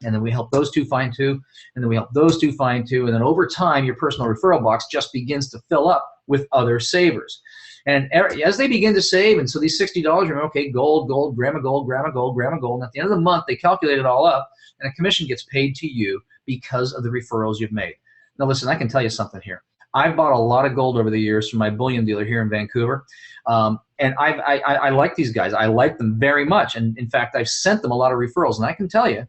And then we help those 2 find 2. And then we help those 2 find 2. And then over time, your personal referral box just begins to fill up with other savers. And as they begin to save, and so these $60, remember, okay, gold, gram of gold, gram of gold, gram of gold. And at the end of the month, they calculate it all up, and a commission gets paid to you because of the referrals you've made. Now listen, I can tell you something here. I've bought a lot of gold over the years from my bullion dealer here in Vancouver, and I like these guys. I like them very much, and in fact, I've sent them a lot of referrals, and I can tell you,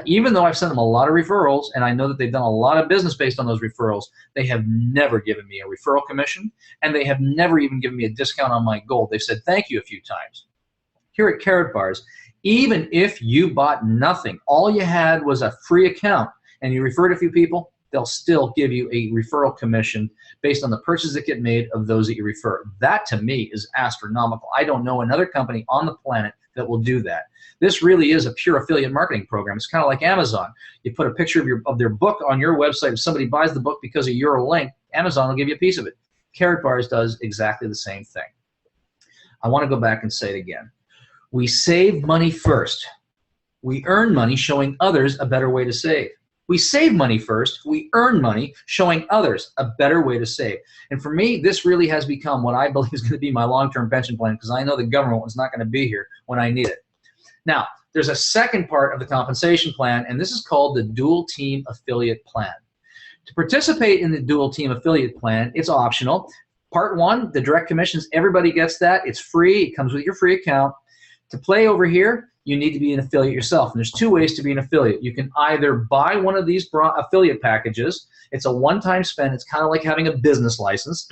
even though I've sent them a lot of referrals, and I know that they've done a lot of business based on those referrals, they have never given me a referral commission, and they have never even given me a discount on my gold. They've said thank you a few times. Here at Karatbars, even if you bought nothing, all you had was a free account, and you referred a few people, they'll still give you a referral commission based on the purchases that get made of those that you refer. That, to me, is astronomical. I don't know another company on the planet that will do that. This really is a pure affiliate marketing program. It's kind of like Amazon. You put a picture of their book on your website. If somebody buys the book because of your link, Amazon will give you a piece of it. Karatbars does exactly the same thing. I want to go back and say it again. We save money first. We earn money showing others a better way to save. We save money first. We earn money showing others a better way to save. And for me, this really has become what I believe is going to be my long-term pension plan, because I know the government is not going to be here when I need it. Now, there's a second part of the compensation plan, and this is called the dual team affiliate plan. To participate in the dual team affiliate plan, it's optional. Part 1, the direct commissions, everybody gets that. It's free. It comes with your free account. To play over here, you need to be an affiliate yourself. And there's two ways to be an affiliate. You can either buy one of these affiliate packages. It's a one-time spend. It's kind of like having a business license.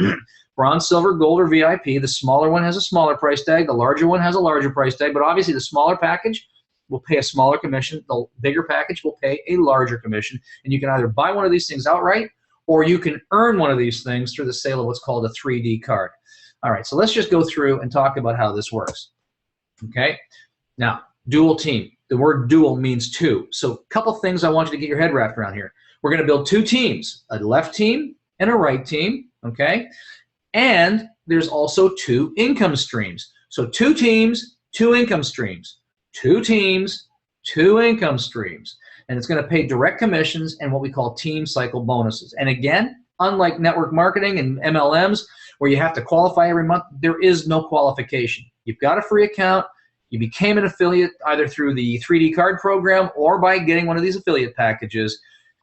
Bronze, silver, gold, or VIP. The smaller one has a smaller price tag. The larger one has a larger price tag. But obviously the smaller package will pay a smaller commission. The bigger package will pay a larger commission. And you can either buy one of these things outright, or you can earn one of these things through the sale of what's called a 3D card. All right, so let's just go through and talk about how this works. Okay, now, dual team. The word dual means two. So a couple things I want you to get your head wrapped around here. We're going to build two teams, a left team and a right team, okay? And there's also two income streams. So two teams, two income streams. Two teams, two income streams. And it's going to pay direct commissions and what we call team cycle bonuses. And again, unlike network marketing and MLMs, where you have to qualify every month, there is no qualification. You've got a free account. You became an affiliate either through the 3D card program or by getting one of these affiliate packages.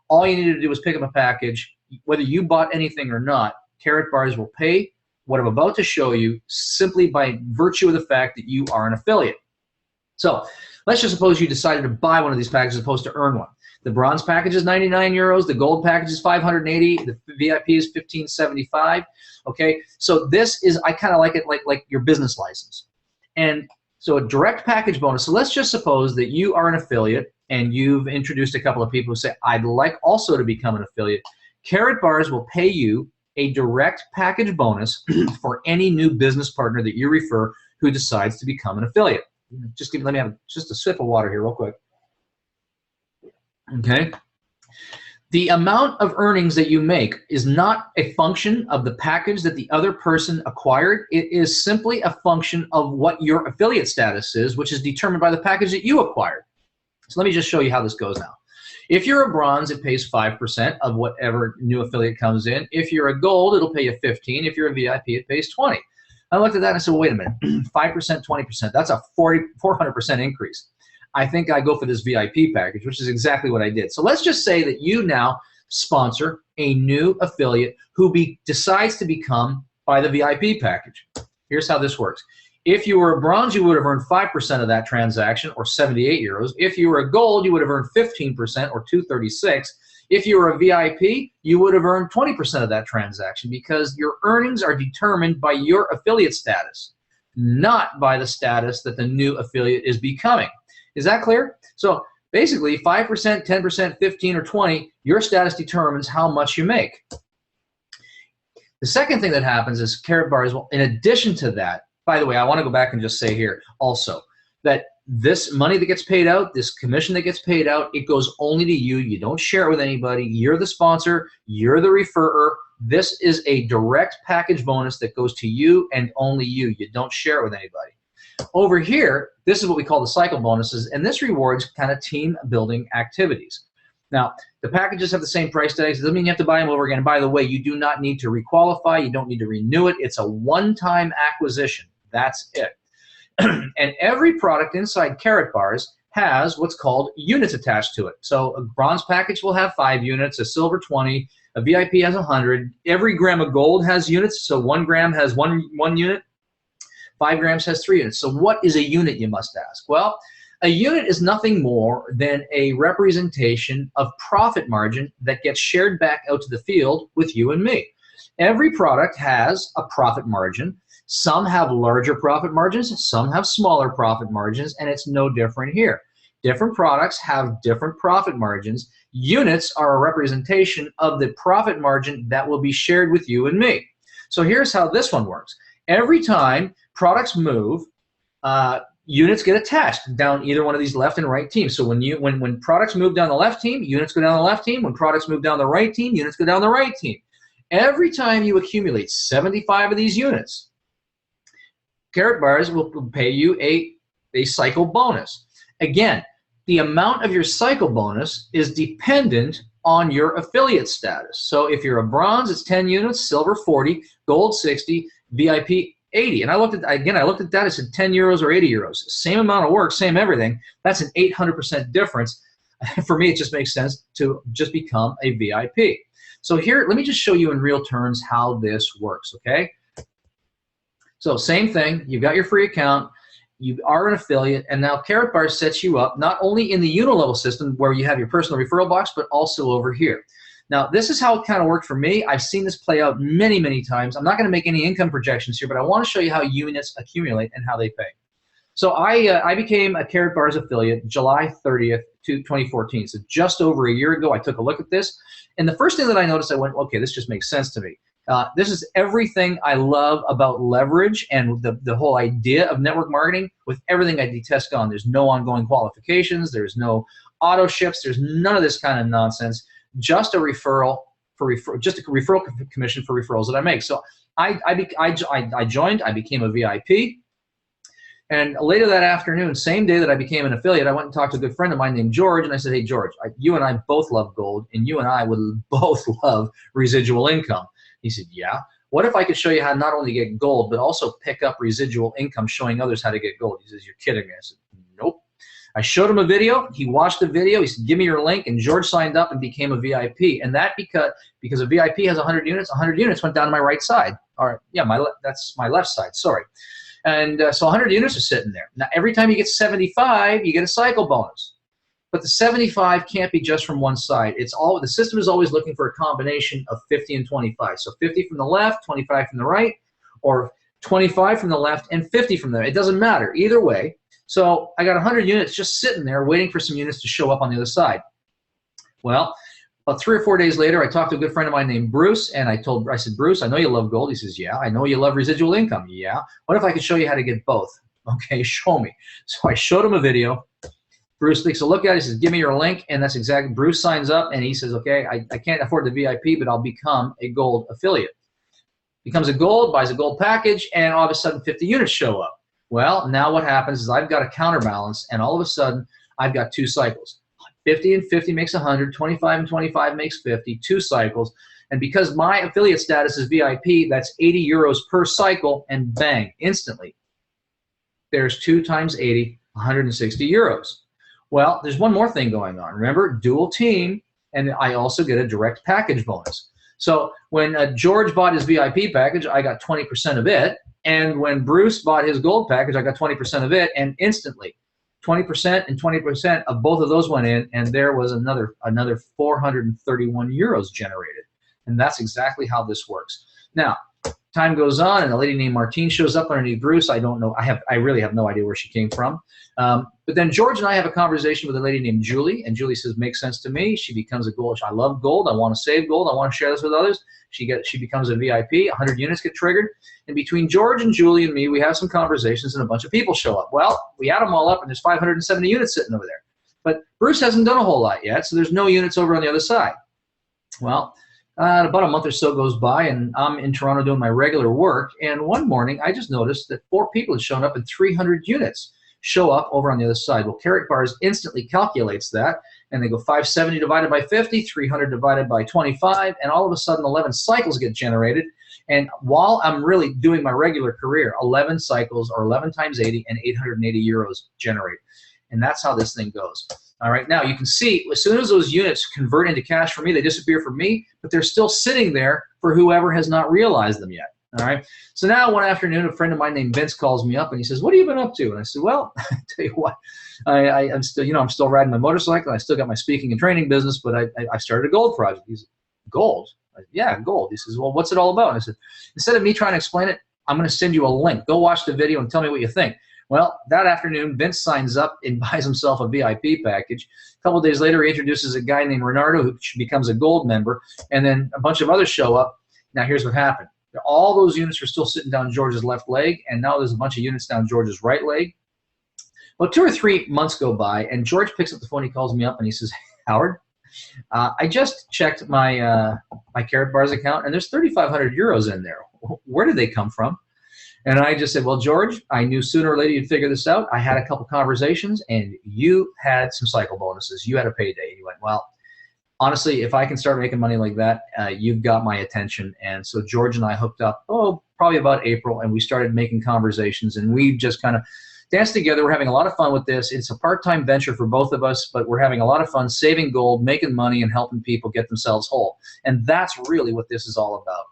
All you need to do is pick up a package. Whether you bought anything or not, Karatbars will pay what I'm about to show you simply by virtue of the fact that you are an affiliate. So let's just suppose you decided to buy one of these packages as opposed to earn one. The bronze package is 99 euros. The gold package is 580. The VIP is 1575. Okay, so this is, I kind of like it like your business license. And so a direct package bonus. So let's just suppose that you are an affiliate and you've introduced a couple of people who say, I'd like also to become an affiliate. Karatbars will pay you a direct package bonus for any new business partner that you refer who decides to become an affiliate. Let me have just a sip of water here real quick. Okay. The amount of earnings that you make is not a function of the package that the other person acquired. It is simply a function of what your affiliate status is, which is determined by the package that you acquired. So let me just show you how this goes now. If you're a bronze, it pays 5% of whatever new affiliate comes in. If you're a gold, it'll pay you 15. If you're a VIP, it pays 20. I looked at that and I said, well, wait a minute, 5%, 20%, that's a 400% increase. I think I go for this VIP package, which is exactly what I did. So let's just say that you now sponsor a new affiliate who decides to become by the VIP package. Here's how this works. If you were a bronze, you would have earned 5% of that transaction, or 78 euros. If you were a gold, you would have earned 15%, or 236. If you were a VIP, you would have earned 20% of that transaction because your earnings are determined by your affiliate status, not by the status that the new affiliate is becoming. Is that clear? So basically 5%, 10%, 15, or 20, your status determines how much you make. The second thing that happens is Karatbars will, in addition to that, by the way, I want to go back and just say here also that this money that gets paid out, this commission that gets paid out, it goes only to you. You don't share it with anybody. You're the sponsor. You're the referrer. This is a direct package bonus that goes to you and only you. You don't share it with anybody. Over here, this is what we call the cycle bonuses, and this rewards kind of team building activities. Now, the packages have the same price tags. It doesn't mean you have to buy them over again. And by the way, you do not need to requalify. You don't need to renew it. It's a one-time acquisition. That's it. And every product inside Karatbars has what's called units attached to it. So a bronze package will have 5 units, a silver 20, a VIP has 100. Every gram of gold has units, so 1 gram has one unit. 5 grams has 3 units. So what is a unit, you must ask? Well, a unit is nothing more than a representation of profit margin that gets shared back out to the field with you and me. Every product has a profit margin. Some have larger profit margins, some have smaller profit margins, and it's no different here. Different products have different profit margins. Units are a representation of the profit margin that will be shared with you and me. So here's how this one works. Every time products move, units get attached down either one of these left and right teams. So when products move down the left team, units go down the left team. When products move down the right team, units go down the right team. Every time you accumulate 75 of these units, Karatbars will pay you a cycle bonus. Again, the amount of your cycle bonus is dependent on your affiliate status. So if you're a bronze, it's 10 units, silver 40, gold 60, VIP 80. And I looked at that, it said 10 euros or 80 euros. Same amount of work, same everything. That's an 800% difference. For me, it just makes sense to just become a VIP. So here, let me just show you in real terms how this works, okay? So same thing, you've got your free account. You are an affiliate, and now Karatbars sets you up not only in the unilevel system where you have your personal referral box, but also over here. Now, this is how it kind of worked for me. I've seen this play out many, many times. I'm not going to make any income projections here, but I want to show you how units accumulate and how they pay. So I became a Karatbars affiliate July 30th, 2014. So just over a year ago, I took a look at this. And the first thing that I noticed, I went, okay, this just makes sense to me. This is everything I love about leverage and the whole idea of network marketing with everything I detest gone. There's no ongoing qualifications. There's no auto ships. There's none of this kind of nonsense. Just a referral just a referral commission for referrals that I make. So I joined. I became a VIP. And later that afternoon, same day that I became an affiliate, I went and talked to a good friend of mine named George, and I said, hey, George, you and I both love gold, and you and I would both love residual income. He said, yeah. What if I could show you how to not only get gold, but also pick up residual income showing others how to get gold? He says, you're kidding me. I said, nope. I showed him a video. He watched the video. He said, give me your link, and George signed up and became a VIP. And that because a VIP has 100 units, 100 units went down to my right side. Or, yeah, that's my left side, sorry. And so 100 units are sitting there. Now, every time you get 75, you get a cycle bonus. But the 75 can't be just from one side. The system is always looking for a combination of 50 and 25. So 50 from the left, 25 from the right, or 25 from the left and 50 from there. It doesn't matter. Either way. So I got 100 units just sitting there waiting for some units to show up on the other side. Well, about 3 or 4 days later, I talked to a good friend of mine named Bruce, and I said, Bruce, I know you love gold. He says, yeah. I know you love residual income. Yeah. What if I could show you how to get both? Okay, show me. So I showed him a video. Bruce takes a look at it. He says, give me your link, and that's exactly. Bruce signs up, and he says, okay, I can't afford the VIP, but I'll become a gold affiliate. Becomes a gold, buys a gold package, and all of a sudden 50 units show up. Well, now what happens is I've got a counterbalance, and all of a sudden I've got 2 cycles. 50 and 50 makes 100, 25 and 25 makes 50, 2 cycles. And because my affiliate status is VIP, that's 80 euros per cycle, and bang, instantly, there's 2 times 80, 160 euros. Well, there's one more thing going on. Remember, dual team, and I also get a direct package bonus. So when George bought his VIP package, I got 20% of it. And when Bruce bought his gold package, I got 20% of it, and instantly, 20% and 20% of both of those went in, and there was another 431 euros generated. And that's exactly how this works. Now, time goes on, and a lady named Martine shows up underneath Bruce. I don't know. I really have no idea where she came from. But then George and I have a conversation with a lady named Julie, and Julie says, makes sense to me. She becomes a gold. I love gold. I want to save gold. I want to share this with others. She becomes a VIP. 100 units get triggered. And between George and Julie and me, we have some conversations, and a bunch of people show up. Well, we add them all up, and there's 570 units sitting over there. But Bruce hasn't done a whole lot yet, so there's no units over on the other side. Well, about a month or so goes by, and I'm in Toronto doing my regular work, and one morning I just noticed that 4 people had shown up and 300 units show up over on the other side. Well, Karatbars instantly calculates that, and they go 570 divided by 50, 300 divided by 25, and all of a sudden 11 cycles get generated. And while I'm really doing my regular career, 11 cycles, or 11 times 80, and 880 euros generate. And that's how this thing goes. All right, now you can see as soon as those units convert into cash for me, they disappear from me, but they're still sitting there for whoever has not realized them yet. All right, so now one afternoon, a friend of mine named Vince calls me up and he says, what have you been up to? And I said, well, I tell you what, I'm still riding my motorcycle. I still got my speaking and training business, but I started a gold project. He said, gold? Yeah, gold. He says, well, what's it all about? And I said, instead of me trying to explain it, I'm going to send you a link. Go watch the video and tell me what you think. Well, that afternoon, Vince signs up and buys himself a VIP package. A couple of days later, he introduces a guy named Renardo who becomes a gold member, and then a bunch of others show up. Now, here's what happened. All those units are still sitting down George's left leg, and now there's a bunch of units down George's right leg. Well, 2 or 3 months go by, and George picks up the phone. He calls me up, and he says, Howard, I just checked my Karatbars account, and there's 3,500 euros in there. Where did they come from? And I just said, well, George, I knew sooner or later you'd figure this out. I had a couple conversations, and you had some cycle bonuses. You had a payday. And he went, well, honestly, if I can start making money like that, you've got my attention. And so George and I hooked up, probably about April, and we started making conversations, and we just kind of danced together. We're having a lot of fun with this. It's a part-time venture for both of us, but we're having a lot of fun saving gold, making money, and helping people get themselves whole. And that's really what this is all about.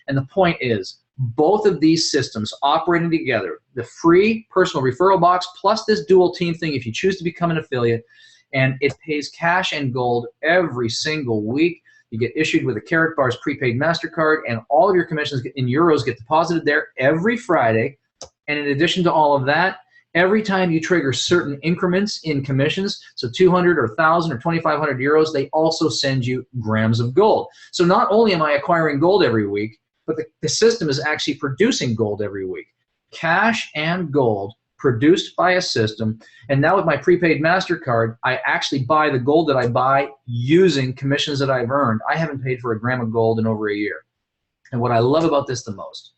And the point is, both of these systems operating together, the free personal referral box plus this dual team thing if you choose to become an affiliate, and it pays cash and gold every single week. You get issued with a Karatbars prepaid MasterCard, and all of your commissions in euros get deposited there every Friday. And in addition to all of that, every time you trigger certain increments in commissions, so 200 or 1,000 or 2,500 euros, they also send you grams of gold. So not only am I acquiring gold every week, but the system is actually producing gold every week. Cash and gold produced by a system. And now with my prepaid MasterCard, I actually buy the gold that I buy using commissions that I've earned. I haven't paid for a gram of gold in over a year. And what I love about this the most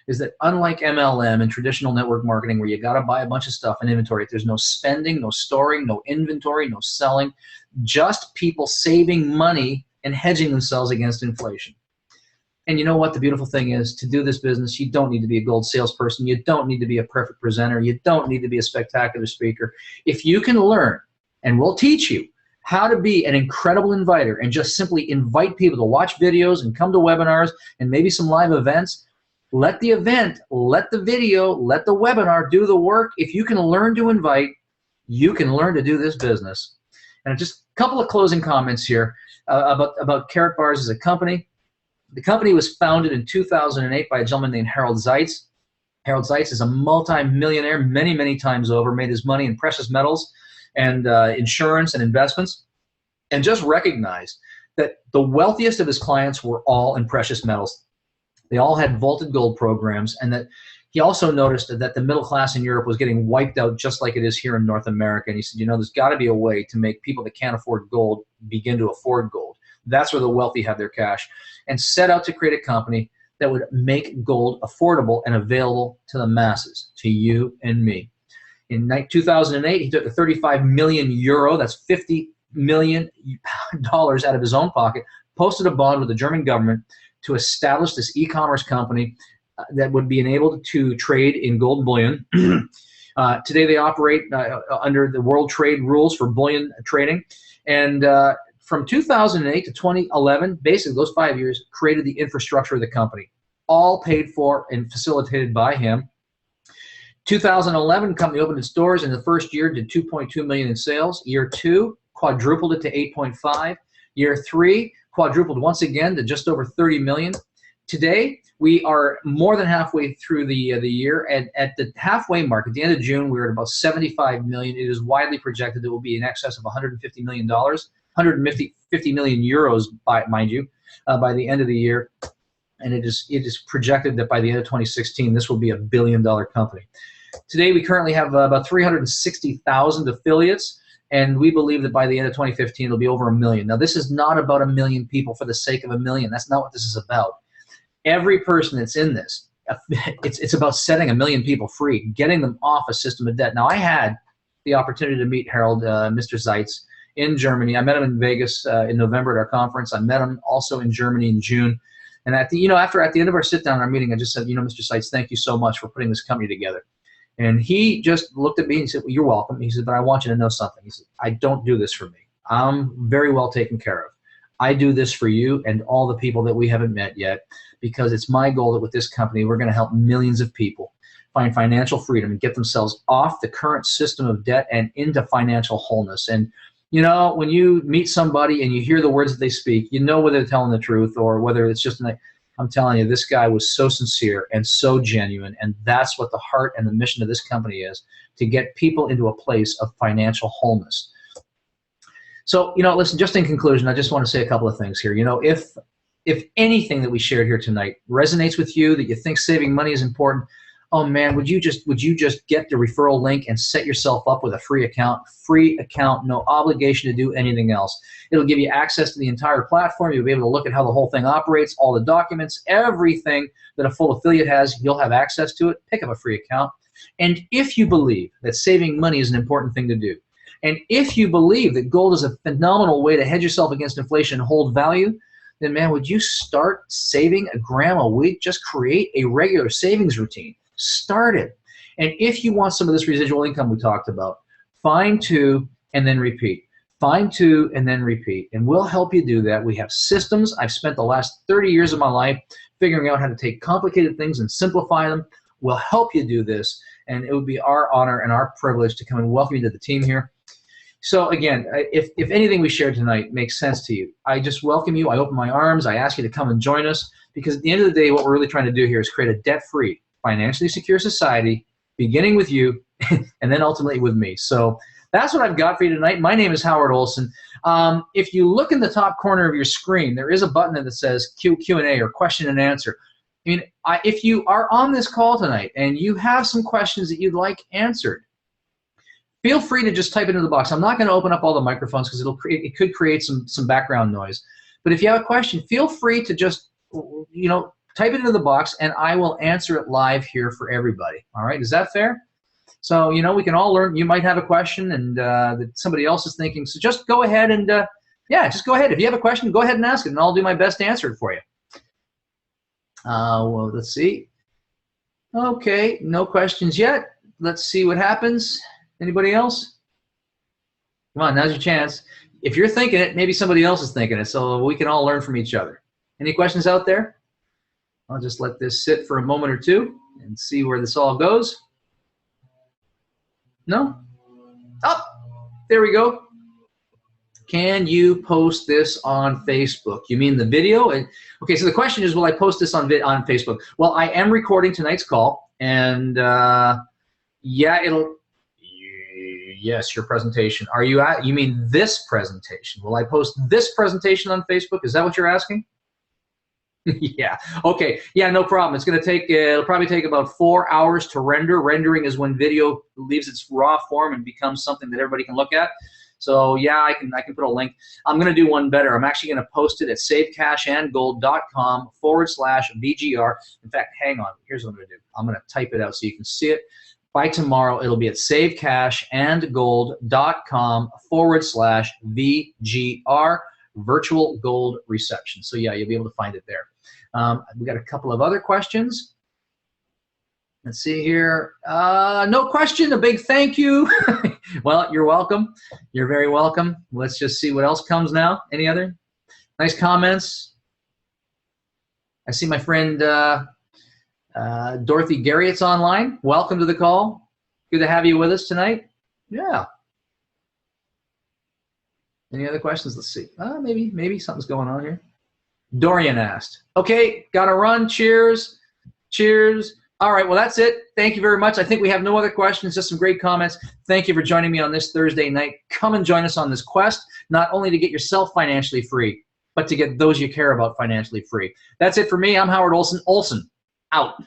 is that unlike MLM and traditional network marketing where you got to buy a bunch of stuff in inventory, there's no spending, no storing, no inventory, no selling, just people saving money and hedging themselves against inflation. And you know what the beautiful thing is? To do this business, you don't need to be a gold salesperson. You don't need to be a perfect presenter. You don't need to be a spectacular speaker. If you can learn, and we'll teach you how to be an incredible inviter and just simply invite people to watch videos and come to webinars and maybe some live events, let the event, let the video, let the webinar do the work. If you can learn to invite, you can learn to do this business. And just a couple of closing comments here about Karatbars as a company. The company was founded in 2008 by a gentleman named Harold Zeitz. Harold Zeitz is a multi-millionaire many, many times over, made his money in precious metals and insurance and investments, and just recognized that the wealthiest of his clients were all in precious metals. They all had vaulted gold programs, and that he also noticed that the middle class in Europe was getting wiped out just like it is here in North America. And he said, you know, there's got to be a way to make people that can't afford gold begin to afford gold. That's where the wealthy have their cash, and set out to create a company that would make gold affordable and available to the masses, to you and me. In 2008, he took a 35 million euro, that's $50 million out of his own pocket, posted a bond with the German government to establish this e-commerce company that would be enabled to trade in gold bullion. Today they operate under the world trade rules for bullion trading. And from 2008 to 2011, basically those 5 years, created the infrastructure of the company, all paid for and facilitated by him. 2011, company opened its doors. In the first year, did 2.2 million in sales. Year 2, quadrupled it to 8.5. Year 3, quadrupled once again to just over 30 million. Today, we are more than halfway through the year, and at the halfway mark, at the end of June, we're at about 75 million. It is widely projected that it will be in excess of $150 million, 150 million euros, mind you, by the end of the year. And it is projected that by the end of 2016, this will be $1 billion company. Today, we currently have about 360,000 affiliates, and we believe that by the end of 2015, it'll be over 1 million. Now, this is not about 1 million people for the sake of 1 million. That's not what this is about. Every person that's in this, it's about setting 1 million people free, getting them off a system of debt. Now, I had the opportunity to meet Harold, Mr. Zeitz, in Germany. I met him in Vegas in November at our conference. I met him also in Germany in June. And at the end of our sit-down, our meeting, I just said, Mr. Zeitz, thank you so much for putting this company together. And he just looked at me and said, well, you're welcome. He said, but I want you to know something. He said, I don't do this for me. I'm very well taken care of. I do this for you and all the people that we haven't met yet, because it's my goal that with this company, we're going to help millions of people find financial freedom and get themselves off the current system of debt and into financial wholeness. And, when you meet somebody and you hear the words that they speak, you know whether they're telling the truth or whether it's just I'm telling you, this guy was so sincere and so genuine, and that's what the heart and the mission of this company is, to get people into a place of financial wholeness. So, listen, just in conclusion, I just want to say a couple of things here. If anything that we shared here tonight resonates with you, that you think saving money is important, oh man, would you just get the referral link and set yourself up with a free account, no obligation to do anything else. It'll give you access to the entire platform. You'll be able to look at how the whole thing operates, all the documents, everything that a full affiliate has, you'll have access to it. Pick up a free account. And if you believe that saving money is an important thing to do, and if you believe that gold is a phenomenal way to hedge yourself against inflation and hold value, then man, would you start saving a gram a week? Just create a regular savings routine. Start it. And if you want some of this residual income we talked about, find 2 and then repeat. Find 2 and then repeat. And we'll help you do that. We have systems. I've spent the last 30 years of my life figuring out how to take complicated things and simplify them. We'll help you do this, and it would be our honor and our privilege to come and welcome you to the team here. So again, if anything we shared tonight makes sense to you, I just welcome you. I open my arms. I ask you to come and join us, because at the end of the day, what we're really trying to do here is create a debt-free, financially secure society, beginning with you and then ultimately with me. So that's what I've got for you tonight. My name is Howard Olson. If you look in the top corner of your screen, there is a button that says Q&A or question and answer. I mean, if you are on this call tonight and you have some questions that you'd like answered, feel free to just type it into the box. I'm not going to open up all the microphones because it could create some background noise. But if you have a question, feel free to just, type it into the box, and I will answer it live here for everybody. All right, is that fair? So, we can all learn. You might have a question and that somebody else is thinking. So just go ahead and, just go ahead. If you have a question, go ahead and ask it, and I'll do my best to answer it for you. Well, let's see. Okay, no questions yet. Let's see what happens. Anybody else? Come on, now's your chance. If you're thinking it, maybe somebody else is thinking it, so we can all learn from each other. Any questions out there? I'll just let this sit for a moment or two and see where this all goes. No? Oh, there we go. Can you post this on Facebook? You mean the video? Okay, so the question is, will I post this on Facebook? Well, I am recording tonight's call, and yes, your presentation. You mean this presentation? Will I post this presentation on Facebook? Is that what you're asking? Yeah. Okay. Yeah, no problem. It's going to take, it'll probably take about 4 hours to render. Rendering is when video leaves its raw form and becomes something that everybody can look at. So yeah, I can put a link. I'm going to do one better. I'm actually going to post it at savecashandgold.com/VGR. In fact, hang on. Here's what I'm going to do. I'm going to type it out so you can see it. By tomorrow, it'll be at savecashandgold.com/VGR, virtual gold reception. So yeah, you'll be able to find it there. We got a couple of other questions. Let's see here. No question. A big thank you. Well, you're welcome. You're very welcome. Let's just see what else comes now. Any other nice comments? I see my friend Dorothy Garriott's online. Welcome to the call. Good to have you with us tonight. Yeah. Any other questions? Let's see. Maybe something's going on here. Dorian asked. Okay, gotta run. Cheers. Cheers. All right, well, that's it. Thank you very much. I think we have no other questions, just some great comments. Thank you for joining me on this Thursday night. Come and join us on this quest, not only to get yourself financially free, but to get those you care about financially free. That's it for me. I'm Howard Olson. Olson, out.